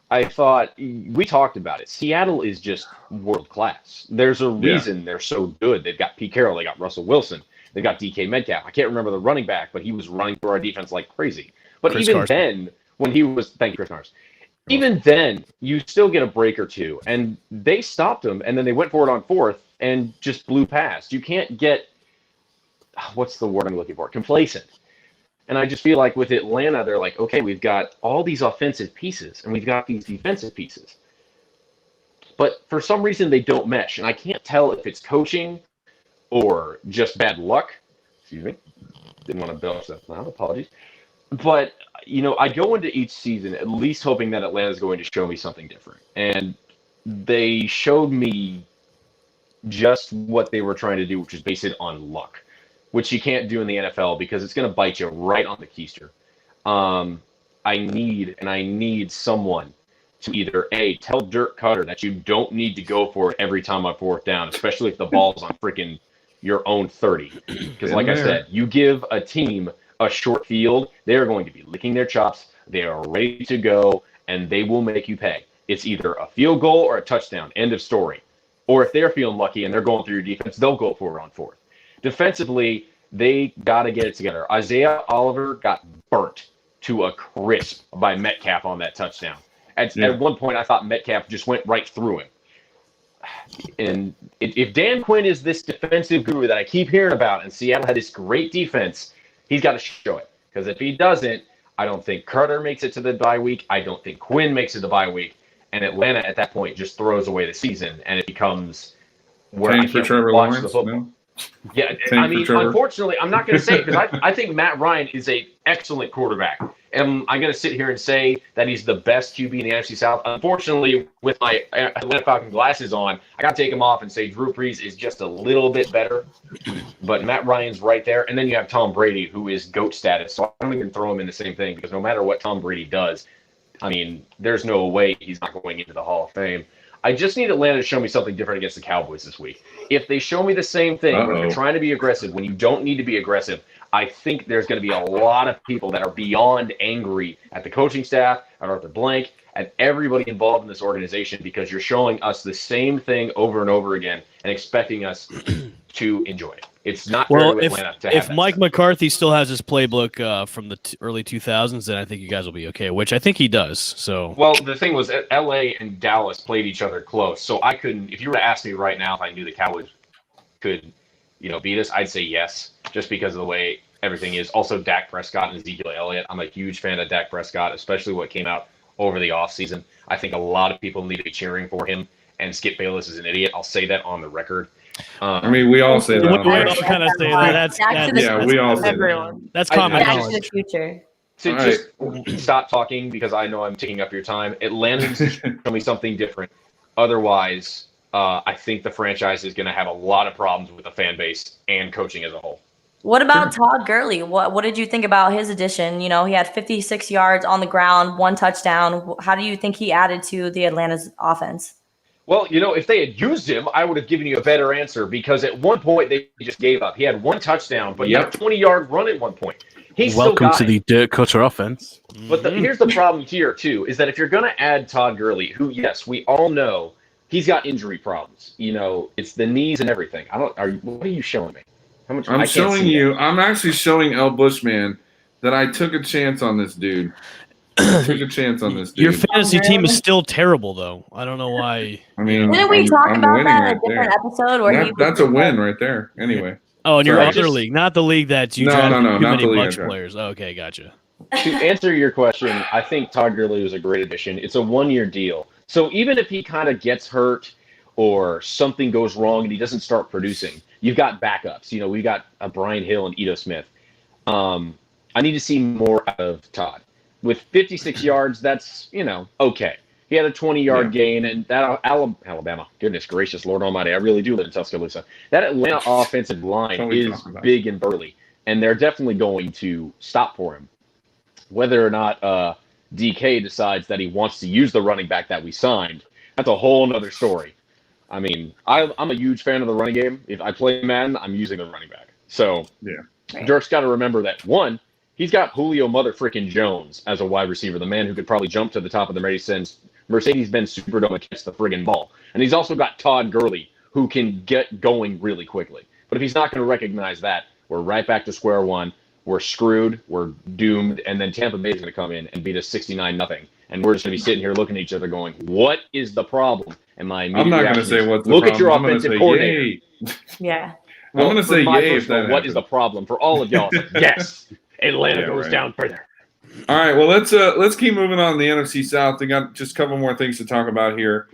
I thought we talked about it. Seattle is just world class. There's a reason they're so good. They've got Pete Carroll. They got Russell Wilson. They got DK Metcalf. I can't remember the running back, but he was running through our defense like crazy. But Chris even Carson. Then, when he was – thank you, Chris Carson. Even then, you still get a break or two. And they stopped him, and then they went for it on fourth and just blew past. You can't get – what's the word I'm looking for? Complacent. And I just feel like with Atlanta, they're like, okay, we've got all these offensive pieces and we've got these defensive pieces. But for some reason, they don't mesh. And I can't tell if it's coaching or just bad luck. Excuse me. Didn't want to belch that loud. Apologies. But, I go into each season at least hoping that Atlanta's going to show me something different. And they showed me just what they were trying to do, which is base it on luck, which you can't do in the NFL because it's going to bite you right on the keister. I need someone to either tell Dirk Cutter that you don't need to go for it every time on fourth down, especially if the ball's on freaking your own 30. Because like I said, you give a team a short field, they're going to be licking their chops. They are ready to go, and they will make you pay. It's either a field goal or a touchdown, end of story. Or if they're feeling lucky and they're going through your defense, they'll go for it on fourth. Defensively, they got to get it together. Isaiah Oliver got burnt to a crisp by Metcalf on that touchdown. At one point, I thought Metcalf just went right through him. And if Dan Quinn is this defensive guru that I keep hearing about, and Seattle had this great defense, he's got to show it. Because if he doesn't, I don't think Carter makes it to the bye week. I don't think Quinn makes it to the bye week. And Atlanta at that point just throws away the season, and it becomes where I can't watch the football. No? Yeah, I mean, unfortunately, I'm not going to say it because I think Matt Ryan is an excellent quarterback. And I'm going to sit here and say that he's the best QB in the NFC South. Unfortunately, with my Atlanta Falcons glasses on, I got to take them off and say Drew Brees is just a little bit better. But Matt Ryan's right there. And then you have Tom Brady, who is GOAT status. So I don't even throw him in the same thing because no matter what Tom Brady does, I mean, there's no way he's not going into the Hall of Fame. I just need Atlanta to show me something different against the Cowboys this week. If they show me the same thing, where they're trying to be aggressive when you don't need to be aggressive, I think there's going to be a lot of people that are beyond angry at the coaching staff, at Arthur Blank, at everybody involved in this organization because you're showing us the same thing over and over again and expecting us to enjoy it. It's not fair to Atlanta to have if that Mike stuff. McCarthy still has his playbook from the early 2000s, then I think you guys will be okay, which I think he does. So, well, the thing was, LA and Dallas played each other close, so I couldn't. If you were to ask me right now if I knew the Cowboys could, beat us, I'd say yes, just because of the way everything is. Also, Dak Prescott and Ezekiel Elliott. I'm a huge fan of Dak Prescott, especially what came out over the offseason. I think a lot of people need to be cheering for him, and Skip Bayless is an idiot. I'll say that on the record. I mean, we all say that. We all kind of say that. We all say everyone. That's common Back knowledge. to the future. To just stop talking because I know I'm taking up your time. Atlanta needs to show me something different. Otherwise, I think the franchise is going to have a lot of problems with the fan base and coaching as a whole. What about Todd Gurley? What did you think about his addition? You know, he had 56 yards on the ground, 1 touchdown. How do you think he added to the Atlanta's offense? Well, if they had used him, I would have given you a better answer because at one point they just gave up. He had 1 touchdown, but he had a 20-yard run at one point. Welcome to the Dirt Cutter offense. But here's the problem here, too, is that if you're going to add Todd Gurley, who, yes, we all know he's got injury problems. It's the knees and everything. What are you showing me? How much? I'm showing you. I'm actually showing El Bushman that I took a chance on this dude. Your fantasy team is still terrible, though. I don't know why. I mean, didn't we talk about that in a different episode? Where that's a win right there. Anyway. Oh, in your other league, not the league that you drafted too many Bucks league players. Okay, gotcha. To answer your question, I think Todd Gurley was a great addition. It's a 1-year deal. So even if he kind of gets hurt or something goes wrong and he doesn't start producing, you've got backups. We got Brian Hill and Ito Smith. I need to see more out of Todd. With 56 yards, that's, okay. He had a 20-yard gain, and that Alabama, goodness gracious, Lord Almighty, I really do live in Tuscaloosa. That Atlanta offensive line is big and burly, and they're definitely going to stop for him. Whether or not DK decides that he wants to use the running back that we signed, that's a whole other story. I mean, I'm a huge fan of the running game. If I play Madden, I'm using the running back. So Dirk's got to remember that, one, he's got Julio motherfrickin' Jones as a wide receiver, the man who could probably jump to the top of the Mercedes-Benz Superdome and catch the friggin' ball. And he's also got Todd Gurley, who can get going really quickly. But if he's not going to recognize that, we're right back to square one. We're screwed. We're doomed. And then Tampa Bay is going to come in and beat us 69-0 And we're just going to be sitting here looking at each other going, what is the problem? And my immediate I'm not going to say what's the look problem. At your offensive coordinator. Yay. Yeah. I'm going to say yay if that what is the problem? For all of y'all, yes. Atlanta goes down further. All right, well let's keep moving on to the NFC South. We got just a couple more things to talk about here.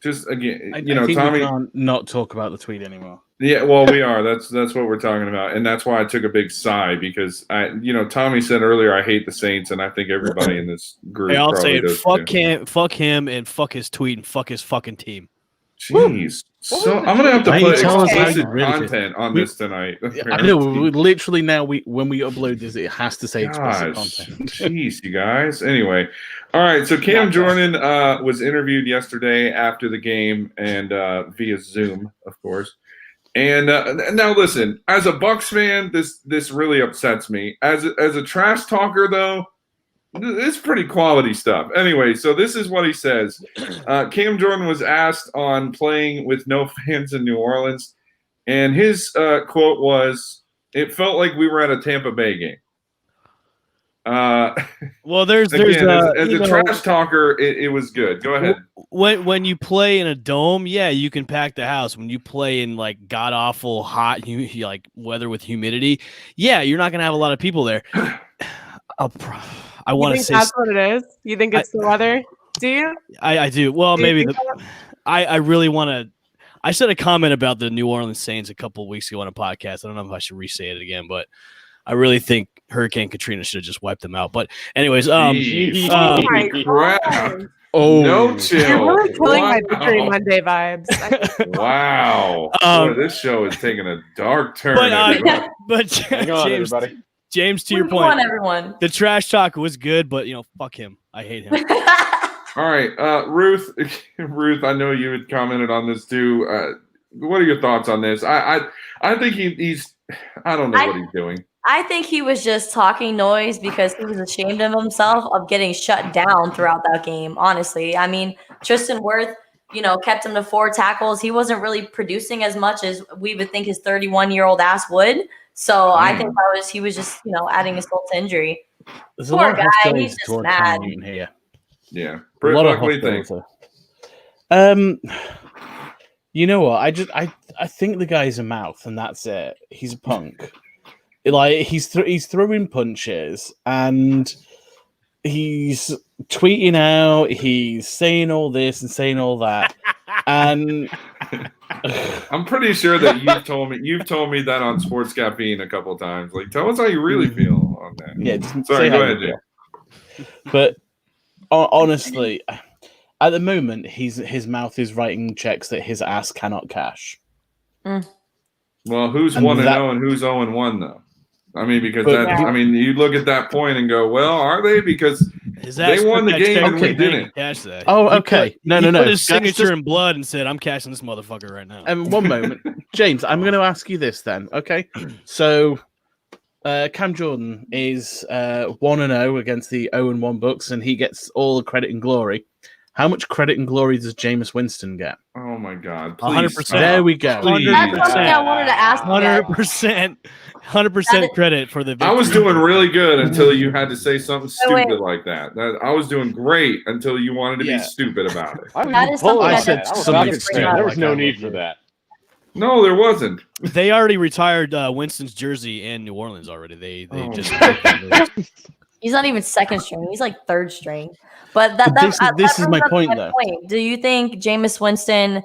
Just again, I think Tommy, we can't not talk about the tweet anymore. Yeah, well, we are. That's what we're talking about, and that's why I took a big sigh because Tommy said earlier I hate the Saints, and I think everybody in this group. I'll say it. Fuck him, and fuck his tweet, and fuck his fucking team. Jeez. So I'm gonna have to put explicit really content on this tonight. I know. We literally now when we upload this, it has to say explicit content. Jeez, you guys. Anyway, all right. So Cam Jordan was interviewed yesterday after the game and via Zoom, of course. And now listen, as a Bucs fan, this really upsets me. As a trash talker, though, it's pretty quality stuff. Anyway, so this is what he says. Cam Jordan was asked on playing with no fans in New Orleans, and his quote was, "It felt like we were at a Tampa Bay game." Well, there's again, as a trash talker, it was good. Go ahead. When you play in a dome, yeah, you can pack the house. When you play in like god awful hot like weather with humidity, yeah, you're not gonna have a lot of people there. I want to say that's what it is. You think it's the weather? Do you? I do. Well, maybe I really want to. I said a comment about the New Orleans Saints a couple of weeks ago on a podcast. I don't know if I should re-say it again, but I really think Hurricane Katrina should have just wiped them out. But anyways, oh my crap. Oh, no chill. You're really killing my Victory Monday vibes. Wow. Boy, this show is taking a dark turn. But hang on, everybody. James, to your point, everyone. The trash talk was good, but fuck him. I hate him. All right, Ruth, I know you had commented on this too. What are your thoughts on this? I think he's I don't know what he's doing. I think he was just talking noise because he was ashamed of himself of getting shut down throughout that game. Honestly, I mean, Tristan Wirth, kept him to 4 tackles. He wasn't really producing as much as we would think his 31-year-old ass would. So I think he was just, adding insult to injury. There's Poor a lot of guy, he's just mad. Here. Yeah, a lot of hostility. You know what? I think the guy's a mouth, and that's it. He's a punk. Like he's throwing punches, and he's tweeting out. He's saying all this and saying all that, and I'm pretty sure that you've told me that on Sports Caffeine a couple of times. Like, tell us how you really feel on that. Yeah, sorry. Go ahead, Jay. But honestly, At the moment, his mouth is writing checks that his ass cannot cash. Well, who's And 1-0 and who's 0-1 though? I mean, because But- you look at that point and go, well, are they? Because His they ass won took the that game check and we and didn't didn't. cash that. Oh, He okay. put- No, he no, put no. his Guys, signature just- in blood and said, "I'm cashing this motherfucker right now." One moment, James. I'm going to ask you this then. Okay, so Cam Jordan is 1-0 against the 0-1 Bucks, and he gets all the credit and glory. How much credit and glory does Jameis Winston get? Oh my God! 100%. There we go. Please. That's something I wanted to ask you guys. 100% credit for the victory. I was doing really good until you had to say something wait. stupid like that. I was doing great until you wanted to be Yeah. stupid about it. I was That is something bullied. I I said just I was something not stupid. there was no like need that. for that. No, there wasn't. They already retired Winston's jersey in New Orleans already. They Oh. just He's not even second string. He's like third string. But This is my brings up point, though. Do you think Jameis Winston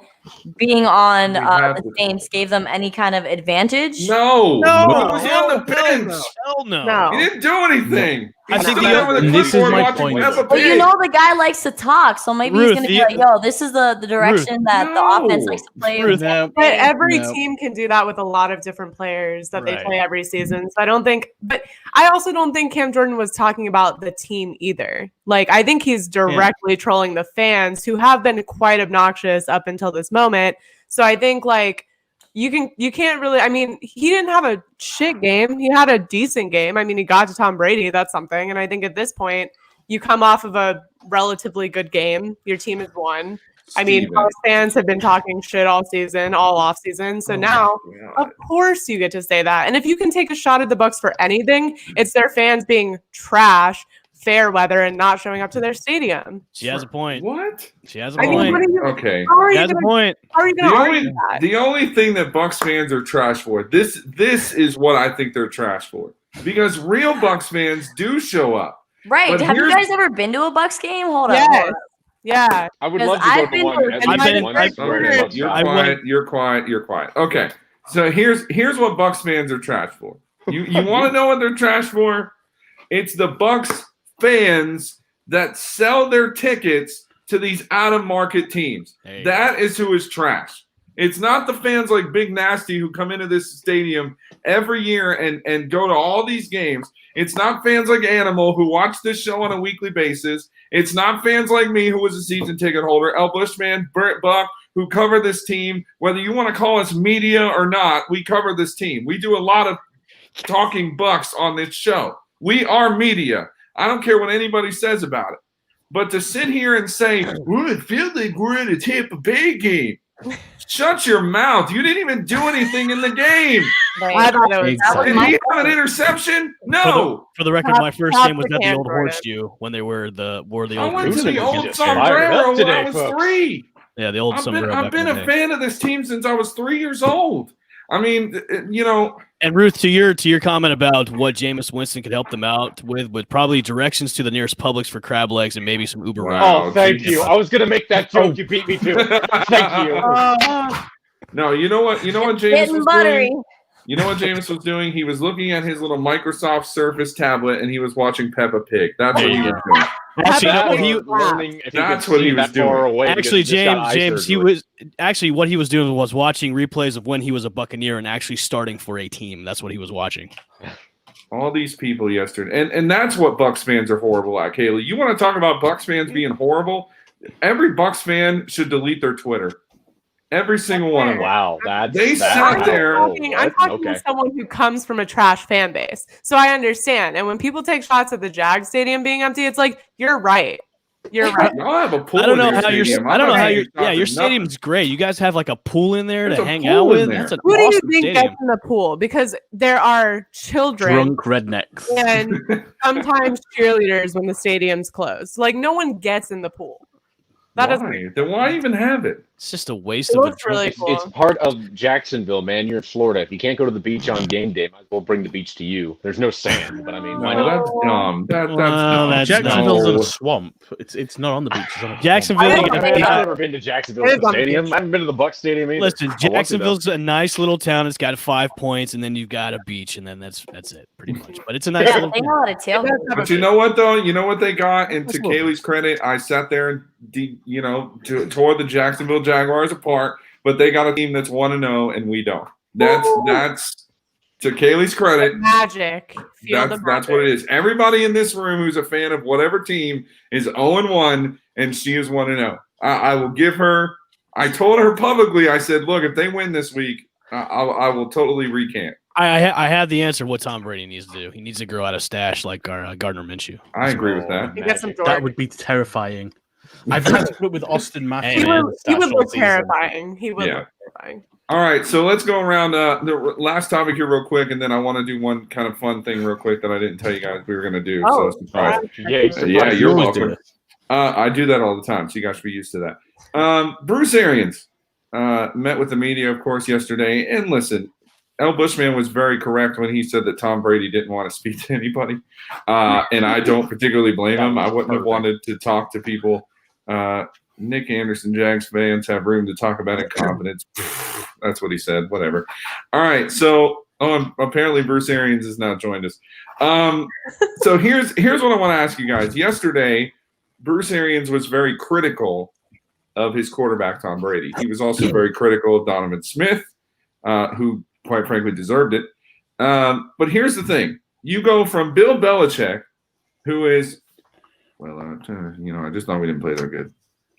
being on We have the to- Saints gave them any kind of advantage? No, No, he was on the bench. Hell no. No. He didn't do anything. I He think stood the- there with a and this is clipboard my watching point. Peppa But you Pig. know the guy likes to talk, so maybe he's Ruth, gonna be you- like, "Yo, this is the direction that the offense No. likes to play." Ruth, No, But every No. team can do that with a lot of different players that they Right. play every season. So I don't think, but I also don't think Cam Jordan was talking about the team either. Like, I think he's directly trolling the fans who have been quite obnoxious up until this moment. So I think like you can't really, I mean, he didn't have a shit game. He had a decent game. I mean, he got to Tom Brady. That's something. And I think at this point, you come off of a relatively good game. Your team has won. I mean, Steven. most fans have been talking shit all season, all off season. So Oh now, my of God. course, you get to say that. And if you can take a shot at the Bucks for anything, it's their fans being trash, fair weather, and not showing up to their stadium. She has a point. What? She has a I mean, what point. are you, Okay. how are She you has a going point. to argue that? The only thing that Bucks fans are trash for, this is what I think they're trash for. Because real Bucks fans do show up. Right? But Have you here's- guys ever been to a Bucks game? Hold on. Yes. hold on. Yeah. I would Because love to go I've to been one. to- as I've a been- one I've- spread Okay, above you're side. quiet. You're quiet. You're quiet. Okay. So here's what Bucks fans are trash for. You want to know what they're trash for? It's the Bucks fans that sell their tickets to these out of market teams. There you That is who is trash. It's not the fans like Big Nasty who come into this stadium every year and go to all these games. It's not fans like Animal who watch this show on a weekly basis. It's not fans like me who was a season ticket holder, El Bushman, Brett Buck, who cover this team. Whether you want to call us media or not, we cover this team. We do a lot of talking Bucks on this show. We are media. I don't care what anybody says about it. But to sit here and say, well, it feels like we're in a Tampa Bay game. Shut your mouth. You didn't even do anything in the game. I thought it was Exactly. Did he have an interception? No. For the record, Top- my first top game was the at the can, old Jordan. horseshoe when they were the I old went to Houston the was old just fired up sombrero when today, I was folks. 3. yeah the old I've sombrero been back in a the day. fan of this team since I was 3 years old. I mean, you know, And Ruth, to your comment about what Jameis Winston could help them out with probably directions to the nearest Publix for crab legs and maybe some Uber Wow. rides. Oh, thank Jesus. you. I was gonna make that joke. You beat me to it. Thank you. no, you know what James Getting was buttery. doing? You know what James was doing? He was looking at his little Microsoft Surface tablet and he was watching Peppa Pig. That's There what he you was doing. Actually, That what or he, learning if he That's could what see he was that far doing. away because actually he just got eye James he surgery. was actually what he was doing was watching replays of when he was a Buccaneer and actually starting for a team. That's what he was watching. All these people yesterday. And that's what Bucks fans are horrible at, Kaylee. You want to talk about Bucks fans being horrible? Every Bucks fan should delete their Twitter. Every single one of them. Wow, They sat I'm there- talking Okay. to someone who comes from a trash fan base. So I understand. And when people take shots at the Jag Stadium being empty, it's like, you're right. You're right. Y'all have a pool I don't know in your how your stadium. I don't know I'm how not your taking yeah shots your at stadium's great. You guys have like a pool in there There's to a hang pool out in with. there. That's an Who do you awesome think stadium. gets in the pool? Because there are children Drunk rednecks. and sometimes cheerleaders when the stadium's closed. Like, no one gets in the pool. That doesn't. Why? Then why even have it? It's just a waste It of a looks really drink. cool. It's part of Jacksonville, man. You're in Florida. If you can't go to the beach on game day, might as well bring the beach to you. There's no sand, but I mean, why No, not? that's dumb. That's Well, dumb. that's Jacksonville's in No. a swamp. It's not on the beach. It's on a Jacksonville. I You don't got I to mean, think- I've never been to Jacksonville It is on the Stadium. beach. I haven't been to the Bucs Stadium either. Listen, I want to, though. Jacksonville's a nice little town. It's got 5 points, and then you've got a beach, and then that's it, pretty much. But it's a nice Yeah, little they town. know how to It tailgate. does have But a you know what though? You know what they got? And to Absolutely. Kaylee's credit, I sat there and tore the Jacksonville Jaguars apart. But they got a team that's 1-0, and we don't. That's to Kaylee's credit. magic. Feel the That's what it is. Everybody in this room who's a fan of whatever team is 0-1, and she is 1-0. I will give her. I told her publicly. I said, "Look, if they win this week, I will totally recant." I have the answer. What Tom Brady needs to do? He needs to grow out a stash like our Gardner Minshew. I agree with that. You get some Magic. That Jordan. would be terrifying. I've had to put it with Austin Matthews. Hey, He man. would look terrifying. He would Yeah. look terrifying. All right, so let's go around the last topic here real quick, and then I want to do one kind of fun thing real quick that I didn't tell you guys we were going to do. Oh, so surprise. Yeah, Yeah, you're always do welcome. it. I do that all the time, so you guys should be used to that. Bruce Arians met with the media, of course, yesterday. And listen, L. Bushman was very correct when he said that Tom Brady didn't want to speak to anybody. And I don't particularly blame him. I wouldn't have wanted to talk to people. Nick Anderson, Jags fans have room to talk about in confidence. That's what he said. Whatever. All right. So apparently Bruce Arians has not joined us. So here's what I want to ask you guys. Yesterday, Bruce Arians was very critical of his quarterback, Tom Brady. He was also very critical of Donovan Smith, who quite frankly deserved it. But here's the thing. You go from Bill Belichick, who is, I just thought we didn't play that good.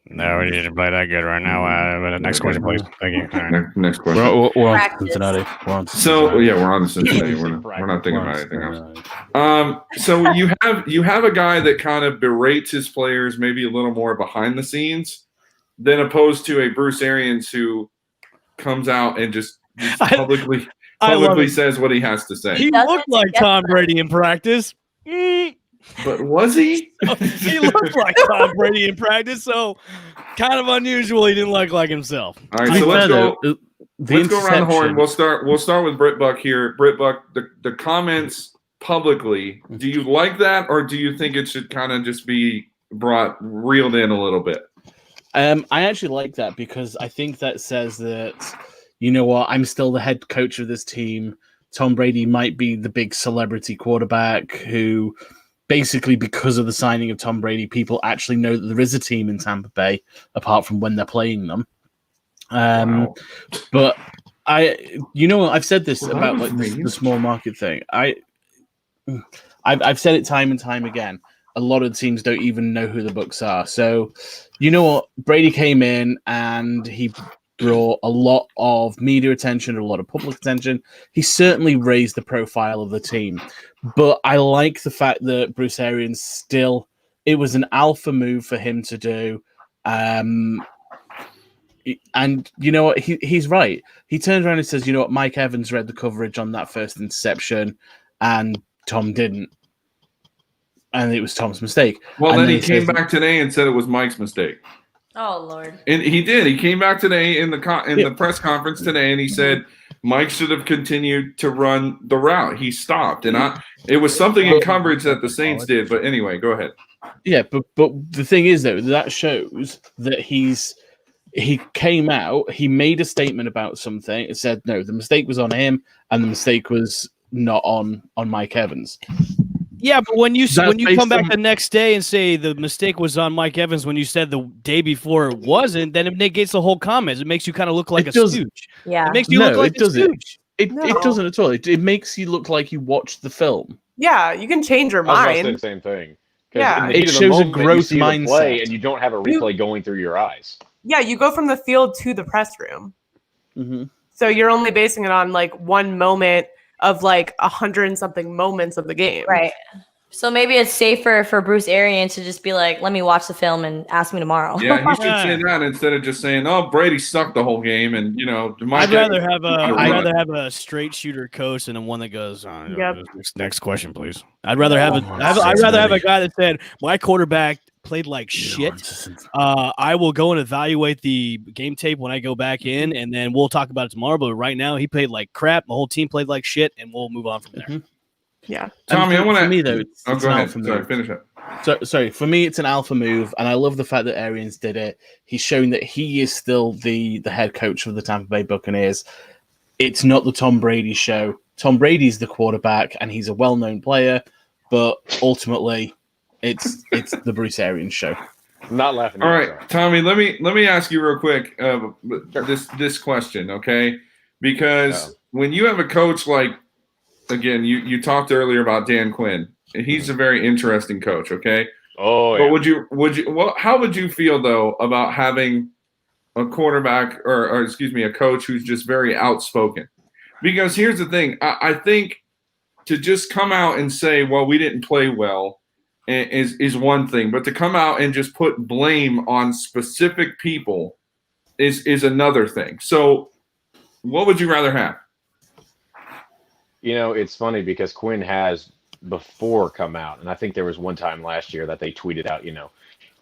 No, we didn't play that good right now. Next question, please. Thank you. All right. Next question. We're on Practice. Cincinnati. So yeah, we're on the Cincinnati. We're not thinking about anything else. So you have a guy that kind of berates his players, maybe a little more behind the scenes, than opposed to a Bruce Arians who comes out and just publicly says what he has to say. He doesn't looked like get Tom the- Brady in practice. But was he? He looked like Tom Brady in practice, so kind of unusual. He didn't look like himself. All right, so let's go. The Let's go around the horn. interception- We'll start with Britt Buck here. Britt Buck, the comments publicly. Do you like that, or do you think it should kind of just be reeled in a little bit? I actually like that because I think that says that, you know what, I'm still the head coach of this team. Tom Brady might be the big celebrity quarterback who, basically, because of the signing of Tom Brady, people actually know that there is a team in Tampa Bay, apart from when they're playing them. Wow. But I've said this about like the small market thing. I've said it time and time again. A lot of teams don't even know who the Bucs are. So, you know what? Brady came in and he brought a lot of media attention, a lot of public attention. He certainly raised the profile of the team. But I like the fact that Bruce Arians it was an alpha move for him to do. And you know what? He's right. He turns around and says, you know what? Mike Evans read the coverage on that first interception and Tom didn't. And it was Tom's mistake. Well, And then he he came says- back today and said it was Mike's mistake. Oh Lord. And he did. He came back today in the press conference today, and he said Mike should have continued to run the route. He stopped, and it was something in coverage that the Saints did. But anyway, go ahead. Yeah, but the thing is though, that shows that he came out, he made a statement about something, and said no, the mistake was on him, and the mistake was not on Mike Evans. Yeah, but when you That's based come back on- the next day and say the mistake was on Mike Evans when you said the day before it wasn't, then it negates the whole comment. It makes you kind of look like It a doesn't. stooge. Yeah. It makes you No, look like it a doesn't. stooge. It No. doesn't at all. It makes you look like you watched the film. Yeah, you can change your I was about to say the mind. same thing. 'Cause Yeah. in the It heat of the shows a moment, you growth see the play mindset. and you don't have a replay going through your eyes. Yeah, you go from the field to the press room. Mm-hmm. So you're only basing it on like one moment of like 100 and something moments of the game. Right. So maybe it's safer for Bruce Arians to just be like, let me watch the film and ask me tomorrow. Yeah, he should say that instead of just saying, "Oh, Brady sucked the whole game," and I'd rather have I'd have a straight shooter coach than one that goes, Yep. next question, please. I'd rather have a guy that said my quarterback played like shit. I will go and evaluate the game tape when I go back in, and then we'll talk about it tomorrow. But right now, he played like crap. The whole team played like shit, and we'll move on from there. Mm-hmm. Yeah, Tommy, I want to. For me though, it's go an ahead. alpha Sorry, move. finish it. So, sorry, for me, it's an alpha move, and I love the fact that Arians did it. He's showing that he is still the head coach of the Tampa Bay Buccaneers. It's not the Tom Brady show. Tom Brady's the quarterback, and he's a well-known player, but ultimately, it's the Bruce Arians show. I'm not laughing. All right, Tommy. Let me ask you real quick this question, okay? Because when you have a coach like, again, you talked earlier about Dan Quinn. He's a very interesting coach, okay? Oh, yeah. But how would you feel though about having a quarterback or excuse me, a coach who's just very outspoken? Because here's the thing, I think to just come out and say, well, we didn't play well is one thing, but to come out and just put blame on specific people is another thing. So what would you rather have? You know, it's funny because Quinn has before come out, and I think there was one time last year that they tweeted out,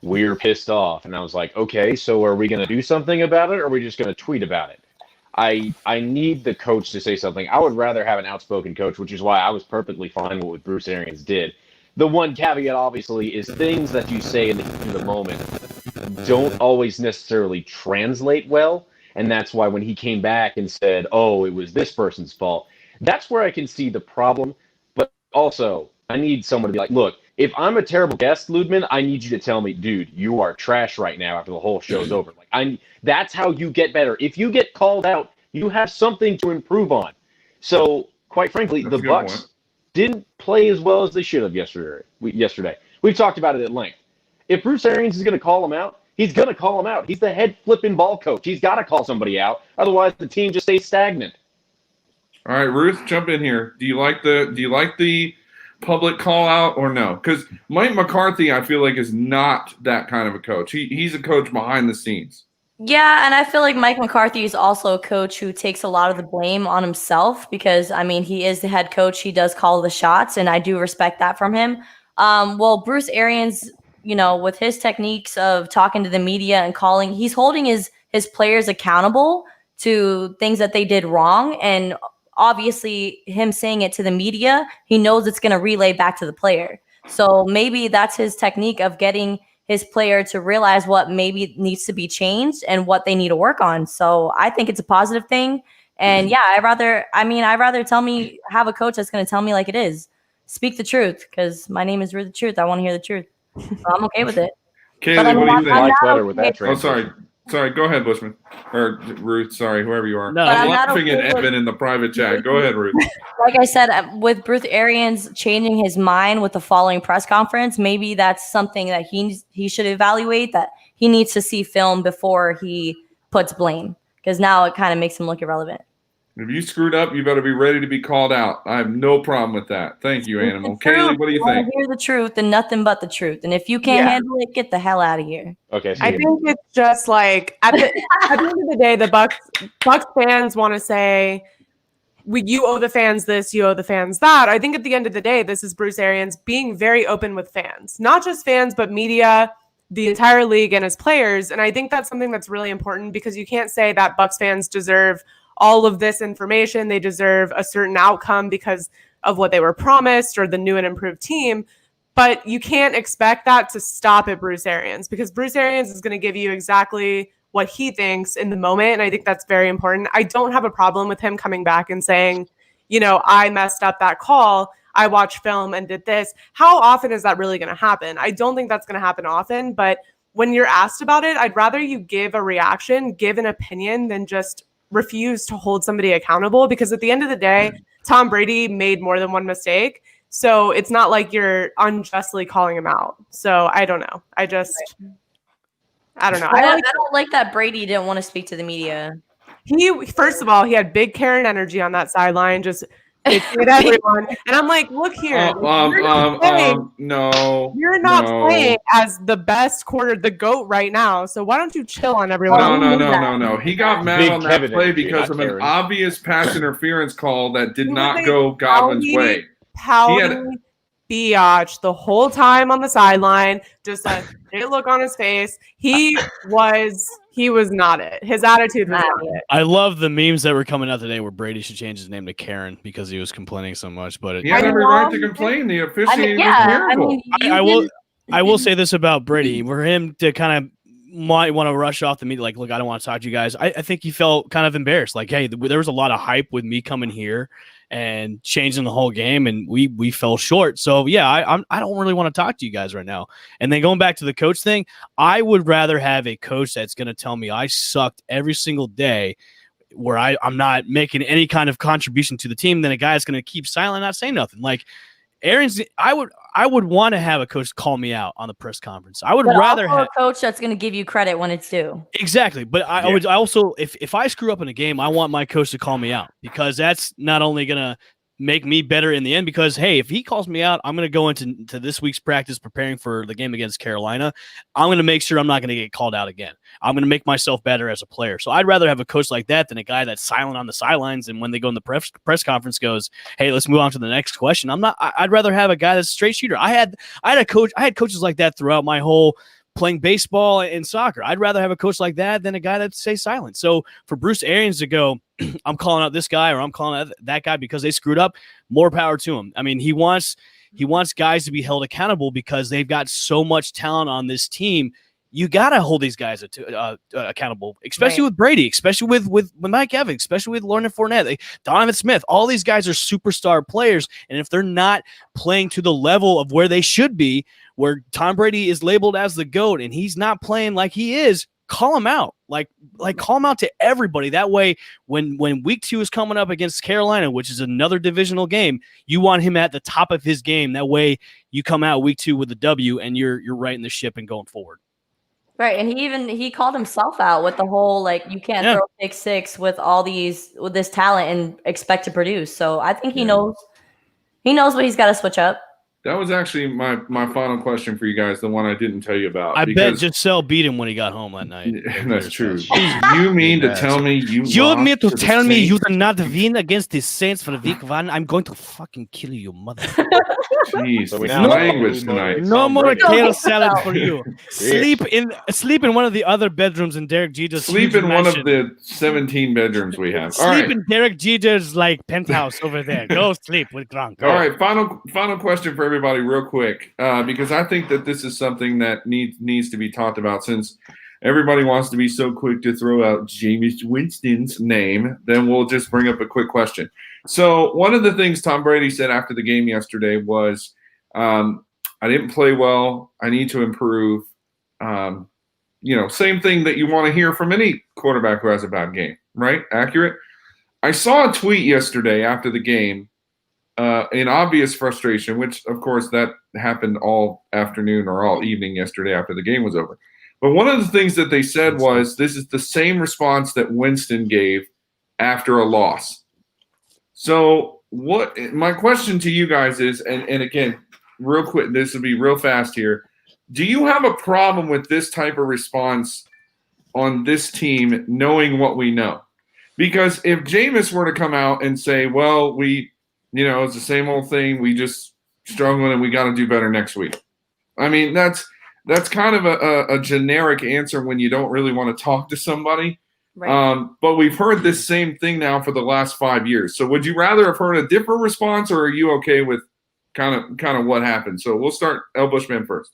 we're pissed off, and I was like, okay, so are we going to do something about it, or are we just going to tweet about it? I need the coach to say something. I would rather have an outspoken coach, which is why I was perfectly fine with what Bruce Arians did. The one caveat, obviously, is things that you say in the moment don't always necessarily translate well, and that's why when he came back and said, oh, it was this person's fault, that's where I can see the problem. Also, I need someone to be like, look, if I'm a terrible guest, Ludman, I need you to tell me, dude, you are trash right now after the whole show's over. That's how you get better. If you get called out, you have something to improve on. So, quite frankly, the Bucs didn't play as well as they should have yesterday. We've talked about it at length. If Bruce Arians is going to call him out, he's going to call him out. He's the head flipping ball coach. He's got to call somebody out. Otherwise, the team just stays stagnant. All right, Ruth, jump in here. Do you like the public call out or no? Because Mike McCarthy, I feel like, is not that kind of a coach. He's a coach behind the scenes. Yeah, and I feel like Mike McCarthy is also a coach who takes a lot of the blame on himself because, I mean, he is the head coach. He does call the shots, and I do respect that from him. Well, Bruce Arians, with his techniques of talking to the media and calling, he's holding his players accountable to things that they did wrong, and obviously him saying it to the media, he knows it's going to relay back to the player. So maybe that's his technique of getting his player to realize what maybe needs to be changed and what they need to work on. So I think it's a positive thing. And yeah, I'd rather have a coach that's going to tell me like it is. Speak the truth, because my name is Ruth the Truth. I want to hear the truth. So I'm okay with it. Kaylee, what do you think? I like better with that transition. Sorry, go ahead, Bushman. Or Ruth, sorry, whoever you are. No, I'm laughing at Evan in the private chat. Go ahead, Ruth. Like I said, with Bruce Arians changing his mind with the following press conference, maybe that's something that he should evaluate, that he needs to see film before he puts blame, because now it kind of makes him look irrelevant. If you screwed up, you better be ready to be called out. I have no problem with that. Thank you, Animal. Kaylee, what do you think? Hear the truth and nothing but the truth. And if you can't handle it, get the hell out of here. Okay. I think it's just like at the end of the day, the Bucs fans want to say, you owe the fans this, you owe the fans that. I think at the end of the day, this is Bruce Arians being very open with fans, not just fans, but media, the entire league, and his players. And I think that's something that's really important, because you can't say that Bucs fans deserve all of this information. They deserve a certain outcome because of what they were promised or the new and improved team. But you can't expect that to stop at Bruce Arians, because Bruce Arians is going to give you exactly what he thinks in the moment. And I think that's very important. I don't have a problem with him coming back and saying, I messed up that call. I watched film and did this. How often is that really going to happen? I don't think that's going to happen often. But when you're asked about it, I'd rather you give a reaction, give an opinion, than just refuse to hold somebody accountable, because at the end of the day, Tom Brady made more than one mistake. So it's not like you're unjustly calling him out. So I don't know. I don't know. I don't like that Brady didn't want to speak to the media. First of all, he had big Karen energy on that sideline, just at everyone. And I'm like, look here. No. You're not playing as the best the GOAT right now. So why don't you chill on everyone? No. He got mad on that play because of an obvious pass interference call that did not go Godwin's way. biatch the whole time on the sideline, just a straight look on his face. He was not it. His attitude was not it. I love the memes that were coming out today where Brady should change his name to Karen because he was complaining so much. But he had every right to complain. The officiating was terrible. I will say this about Brady. For him to kind of might want to rush off the media, like, look, I don't want to talk to you guys. I think he felt kind of embarrassed. Like, hey, there was a lot of hype with me coming here and changing the whole game, and we fell short. So yeah, I don't really want to talk to you guys right now. And then going back to the coach thing, I would rather have a coach that's going to tell me I sucked every single day, where I'm not making any kind of contribution to the team, than a guy that's going to keep silent, not saying nothing. Like Aaron's, I would want to have a coach call me out on the press conference. I would rather have a coach that's going to give you credit when it's due. Exactly. But I would also, if I screw up in a game, I want my coach to call me out, because that's not only going to make me better in the end, because, hey, if he calls me out, I'm going to go into this week's practice preparing for the game against Carolina. I'm going to make sure I'm not going to get called out again. I'm going to make myself better as a player. So I'd rather have a coach like that than a guy that's silent on the sidelines, and when they go in the press conference goes, hey, let's move on to the next question. I'd rather have a guy that's a straight shooter. I had coaches like that throughout my whole playing baseball and soccer. I'd rather have a coach like that than a guy that stays silent. So for Bruce Arians to go, I'm calling out this guy or I'm calling out that guy because they screwed up, more power to him. I mean, he wants guys to be held accountable because they've got so much talent on this team. You got to hold these guys accountable, especially with Brady, especially with Mike Evans, especially with Leonard Fournette, Donovan Smith. All these guys are superstar players, and if they're not playing to the level of where they should be, where Tom Brady is labeled as the GOAT and he's not playing like he is, call him out. Like call him out to everybody. That way, when week 2 is coming up against Carolina, which is another divisional game, you want him at the top of his game. That way, you come out week 2 with a W, and you're righting the ship and going forward. Right, and he called himself out with the whole, like, you can't throw pick six with this talent and expect to produce. So I think he knows what he's got to switch up. That was actually my final question for you guys, the one I didn't tell you about. I bet Giselle beat him when he got home that night. That's true. You mean to tell me you mean to tell me you did not win against the Saints for the week 1? I'm going to fucking kill you, mother. Jeez, so language tonight. No more kale salad for you. Sleep in one of the other bedrooms in Derek Jeter's Sleep in one of the 17 bedrooms we have. Sleep in Derek Jeter's penthouse over there. Go sleep with Gronk. All right, final question for everybody real quick, because I think that this is something that needs to be talked about, since everybody wants to be so quick to throw out Jameis Winston's name. Then we'll just bring up a quick question. So one of the things Tom Brady said after the game yesterday was, I didn't play well. I need to improve. Same thing that you want to hear from any quarterback who has a bad game, right? Accurate. I saw a tweet yesterday after the game, in obvious frustration, which, of course, that happened all afternoon or all evening yesterday after the game was over. But one of the things that they said was, this is the same response that Winston gave after a loss. So my question to you guys is, and again, real quick, this will be real fast here. Do you have a problem with this type of response on this team, knowing what we know? Because if Jameis were to come out and say, well, it's the same old thing, we just struggling and we got to do better next week. I mean, that's kind of a generic answer when you don't really want to talk to somebody. Right. But we've heard this same thing now for the last 5 years. So would you rather have heard a different response, or are you okay with kind of what happened? So we'll start El Bushman first.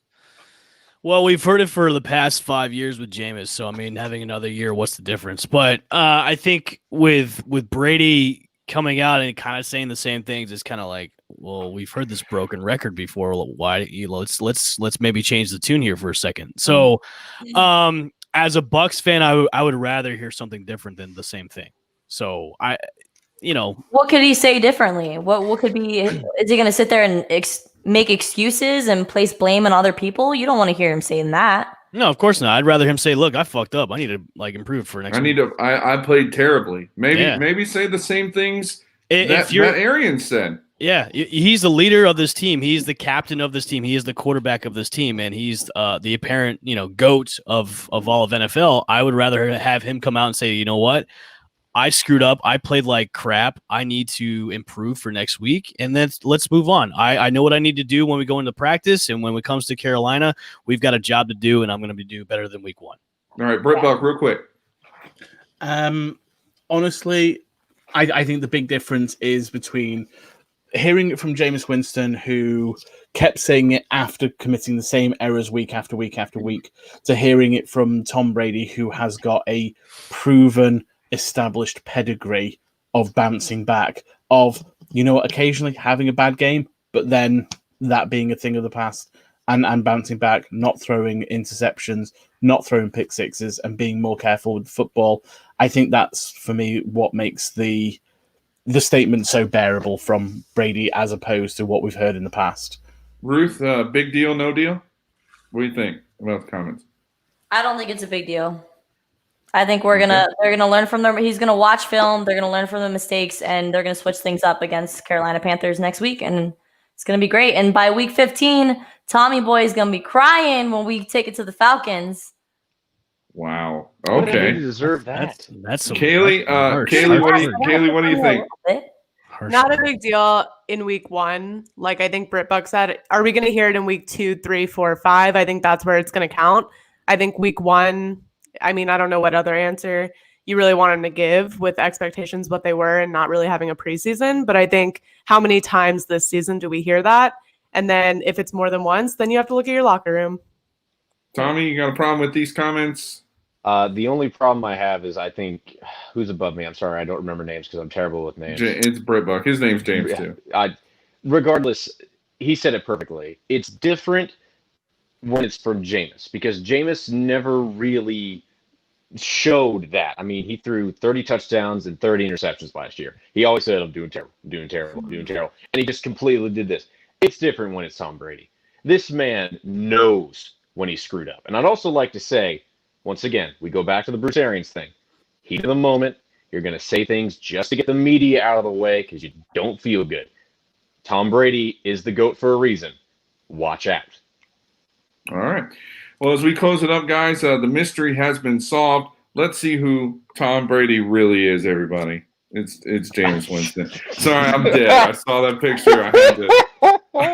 Well, we've heard it for the past 5 years with Jameis. So, I mean, having another year, what's the difference? But I think with Brady coming out and kind of saying the same things, is kind of like, well, we've heard this broken record before. Why? Let's maybe change the tune here for a second. So, as a Bucs fan, I would rather hear something different than the same thing. So what could he say differently? What could be? Is he going to sit there and make excuses and place blame on other people? You don't want to hear him saying that. No, of course not. I'd rather him say, "Look, I fucked up. I need to improve for next." I played terribly. Maybe say the same things that Arians said. Yeah, he's the leader of this team. He's the captain of this team. He is the quarterback of this team, and he's the apparent, GOAT of all of NFL. I would rather have him come out and say, you know what, I screwed up. I played like crap. I need to improve for next week, and then let's move on. I know what I need to do when we go into practice, and when it comes to Carolina, we've got a job to do, and I'm going to do better than week 1. All right, Britt Buck, real quick. Honestly, I think the big difference is between hearing it from Jameis Winston, who kept saying it after committing the same errors week after week after week, to hearing it from Tom Brady, who has got a proven, established pedigree of bouncing back, of, occasionally having a bad game, but then that being a thing of the past, and bouncing back, not throwing interceptions, not throwing pick sixes, and being more careful with football. I think that's, for me, what makes the statement so bearable from Brady as opposed to what we've heard in the past. Ruth, big deal, no deal? What do you think about the comments? I don't think it's a big deal. I think they're gonna learn from them. He's gonna watch film. They're gonna learn from the mistakes, and they're gonna switch things up against Carolina Panthers next week, and it's gonna be great. And by week 15, Tommy Boy is gonna be crying when we take it to the Falcons. Wow. What did Okay. he deserve that? That's Kaylee, Kaylee, what do you think? Not a big deal in week 1. Like I think Britt Buck said, are we going to hear it in week 2, 3, 4, 5? I think that's where it's going to count. I think week 1, I mean, I don't know what other answer you really want him to give with expectations what they were and not really having a preseason. But I think how many times this season do we hear that? And then if it's more than once, then you have to look at your locker room. Tommy, you got a problem with these comments? The only problem I have is I think who's above me. I'm sorry, I don't remember names because I'm terrible with names. It's Britt Buck. His name's James too. Regardless, he said it perfectly. It's different when it's from Jameis because Jameis never really showed that. I mean, he threw 30 touchdowns and 30 interceptions last year. He always said, "I'm doing terrible, and he just completely did this. It's different when it's Tom Brady. This man knows when he screwed up. And I'd also like to say, once again, we go back to the Bruce Arians thing. Heat of the moment, you're going to say things just to get the media out of the way because you don't feel good. Tom Brady is the GOAT for a reason. Watch out. All right. Well, as we close it up, guys, the mystery has been solved. Let's see who Tom Brady really is, everybody. It's Jameis Winston. Sorry, I'm dead. I saw that picture. I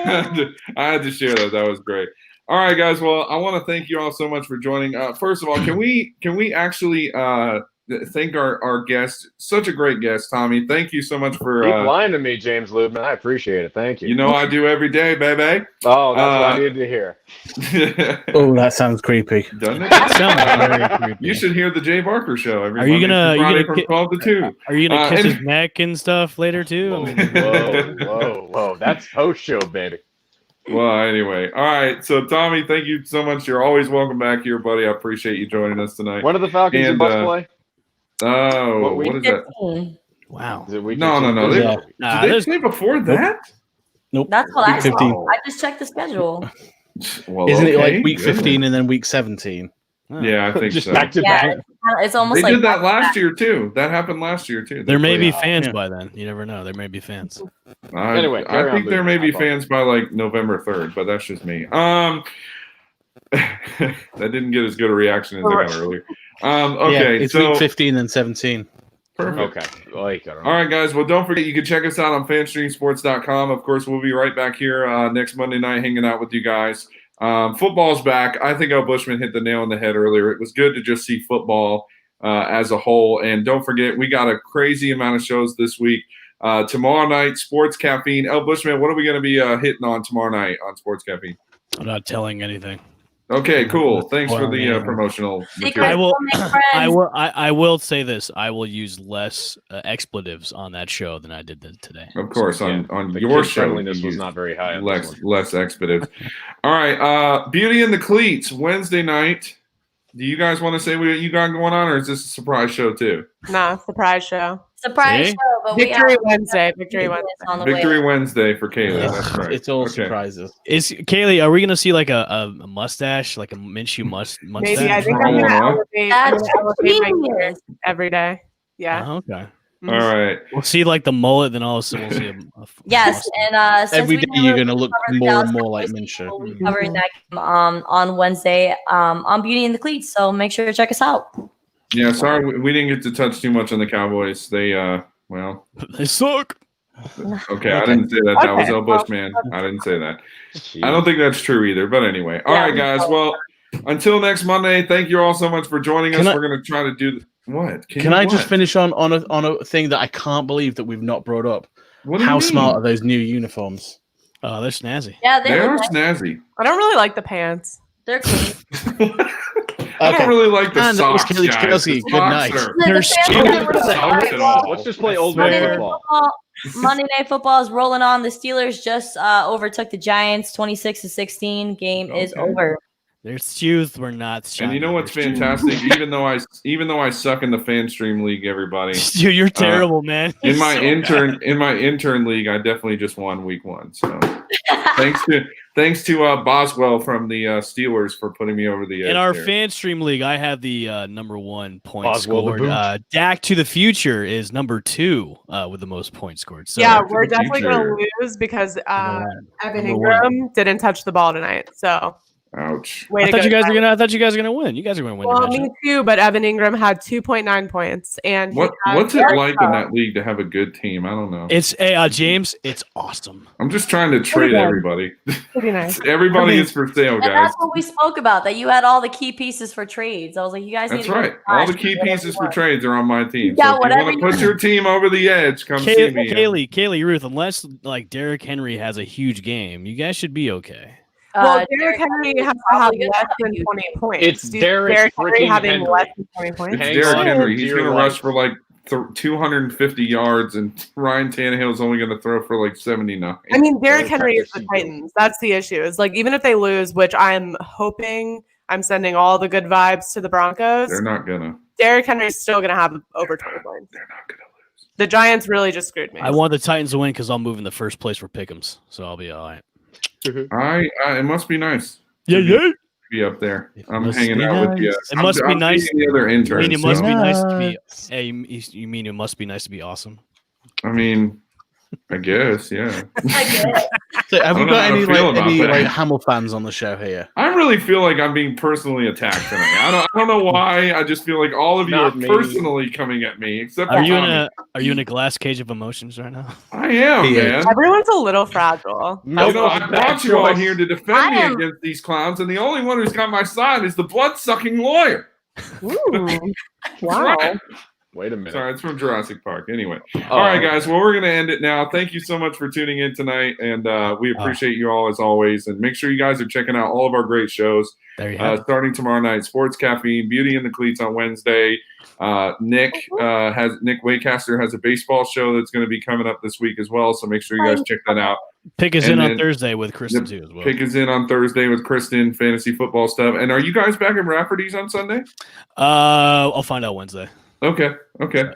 had to share that. That was great. All right, guys. Well, I want to thank you all so much for joining. First of all, can we actually thank our guest? Such a great guest, Tommy. Thank you so much for Keep lying to me, James Lubman. I appreciate it. Thank you. You know I do every day, baby. Oh, that's what I needed to hear. Oh, that sounds creepy. Doesn't it? Sounds very creepy. You should hear the Jay Barker show every Are you Monday gonna through Friday from 12 to 2. Are you gonna kiss his neck and stuff later too? Whoa. That's post show, baby. Well, anyway. All right. So, Tommy, thank you so much. You're always welcome back here, buddy. I appreciate you joining us tonight. When do the Falcons and Bucks play? Oh, what is that? Wow. No. Did Did they play before that? Nope. That's what I 15. saw. I just checked the schedule. Well, Isn't it okay, like week good. 15 and then week 17? Yeah, I think Just so. back to Yeah, back. it's almost They like did that last year, too. That happened last year, too. There may be played- fans Yeah. by then. You never know. There may be fans. Anyway, I carry on, think there may Luke. be fans by like November 3rd, but that's just me. That didn't get as good a reaction as I got earlier. Okay, yeah, it's so week 15 and 17. perfect. Okay. Like, I don't know. All right, guys. Well, don't forget you can check us out on fanstreamsports.com. Of course, we'll be right back here next Monday night hanging out with you guys. Football's back. I think El Bushman hit the nail on the head earlier. It was good to just see football as a whole. And don't forget, we got a crazy amount of shows this week. Tomorrow night, Sports Caffeine. El Bushman, what are we going to be hitting on tomorrow night on Sports Caffeine? I'm not telling anything. Okay, cool. Thanks for the Well, promotional Secret material. I will say this. I will use less expletives on that show than I did today. Of course, Yeah, on the your kid show, friendliness you was used not very high on this one. less expletives. All right, Beauty and the Cleats, Wednesday night. Do you guys want to say what you got going on, or is this a surprise show too? Nah, surprise show. surprise See? show, but we Victory have Wednesday. Victory Wednesday. on the Victory way. Wednesday for Kayla. Yeah. That's right. It's all Okay. surprises. Is Kaylee? Are we gonna see like a mustache, like a Minshew mustache? Maybe I think Throw I'm one gonna on. elevate, That's my genius. career every day. Yeah. Oh, okay. Mhm. All right. We'll see like the mullet, then all of a sudden we'll see a Yes, and since Every we day never you're going to look covered more Dallas and more like Cowboys, Minshew. we'll be covering that on Wednesday on Beauty and the Cleats. So make sure to check us out. Yeah, sorry, we didn't get to touch too much on the Cowboys. They, well, They suck. okay, I didn't say that. That was El Bushman. I didn't say that. I don't think that's true either. But anyway, all right, guys. Well, until next Monday, thank you all so much for joining us. We're going to try to do what? Can I just finish on a thing that I can't believe that we've not brought up? How smart are those new uniforms? Oh, they're snazzy. Yeah, they are snazzy. I don't really like the pants. They're clean. I don't really like the socks, Kelly guys. Kelsey. Good night. They're Let's just play old man football. Monday Night Football is rolling on. The Steelers just overtook the Giants 26-16. Game is over. Their shoes were not. And you know what's fantastic? even though I suck in the fan stream league, everybody. Dude, you're terrible, man. In my intern league, I definitely just won week 1. So thanks to Boswell from the Steelers for putting me over the edge. In our there. fan stream league, I have the number 1 point Boswell scored. Dak to the Future is number 2 with the most points scored. So yeah, we're definitely going to lose because Evan Ingram didn't touch the ball tonight. So. Ouch! I thought you guys were gonna win. You guys are gonna win. Well, me too. But Evan Ingram had 2.9 points, and what's it like in that league to have a good team? I don't know. It's James. It's awesome. I'm just trying to trade everybody. Pretty nice. Everybody is for sale, guys. And that's what we spoke about. That you had all the key pieces for trades. I was like, you guys. That's right. All the key pieces for trades are on my team. Yeah, so if you want to put your team over the edge, come see me. Kaylee, Ruth. Unless like Derrick Henry has a huge game, you guys should be okay. Well, Derrick Henry has to have less than 20 points. It's Derrick Henry having less than 20 points. It's Derrick Henry. He's going to rush for like 250 yards, and Ryan Tannehill is only going to throw for like 79. I mean, Derrick Henry is the Titans. That's the issue. Is like even if they lose, which I'm hoping, I'm sending all the good vibes to the Broncos. They're not going to. Derrick Henry's still going to have over 20 points. They're not going to lose. The Giants really just screwed me. I want the Titans to win because I'll move in the first place for Pick'ems, so I'll be all right. It must be nice. Yeah. Be up there. I'm hanging out with you. It must be nice. The other interns, I mean, it must be nice to be. Hey, you mean it must be nice to be awesome? I mean, I guess, yeah. So have we got any Hamill fans on the show here? I really feel like I'm being personally attacked tonight. I don't know why. I just feel like all of you are personally coming at me. Except for are you in a glass cage of emotions right now? I am, man. Everyone's a little fragile. I brought you all here to defend me against these clowns, and the only one who's got my side is the blood-sucking lawyer. Ooh. Wow. Wait a minute. Sorry, it's from Jurassic Park. Anyway. All right, guys. Well, we're going to end it now. Thank you so much for tuning in tonight, and we appreciate you all as always. And make sure you guys are checking out all of our great shows. There you have starting tomorrow night, Sports Caffeine, Beauty in the Cleats on Wednesday. Nick Waycaster has a baseball show that's going to be coming up this week as well, so make sure you guys check that out. Pick is in on Thursday with Kristen too as well. Pick is in on Thursday with Kristen, fantasy football stuff. And are you guys back in Rafferty's on Sunday? I'll find out Wednesday. Okay.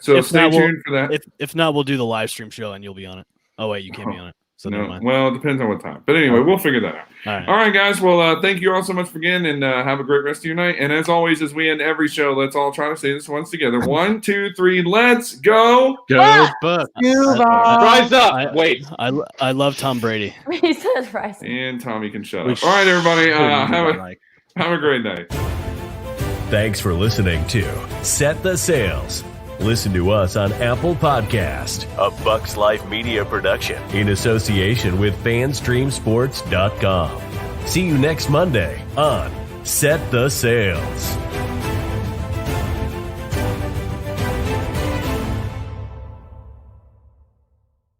So stay tuned for that. If not, we'll do the live stream show and you'll be on it. Oh wait, you can't be on it. So no. Well, it depends on what time. But anyway, we'll figure that out. All right, guys. Well, thank you all so much for again, and have a great rest of your night. And as always, as we end every show, let's all try to say this once together. 1, 2, 3, let's go. Go Bucks. Rise up. Wait. I love Tom Brady. He says rise. And Tommy can shut up. All right, everybody. Have a great night. Thanks for listening to Set the Sails. Listen to us on Apple Podcast, a Bucks Life Media production in association with FanStreamSports.com. See you next Monday on Set the Sails.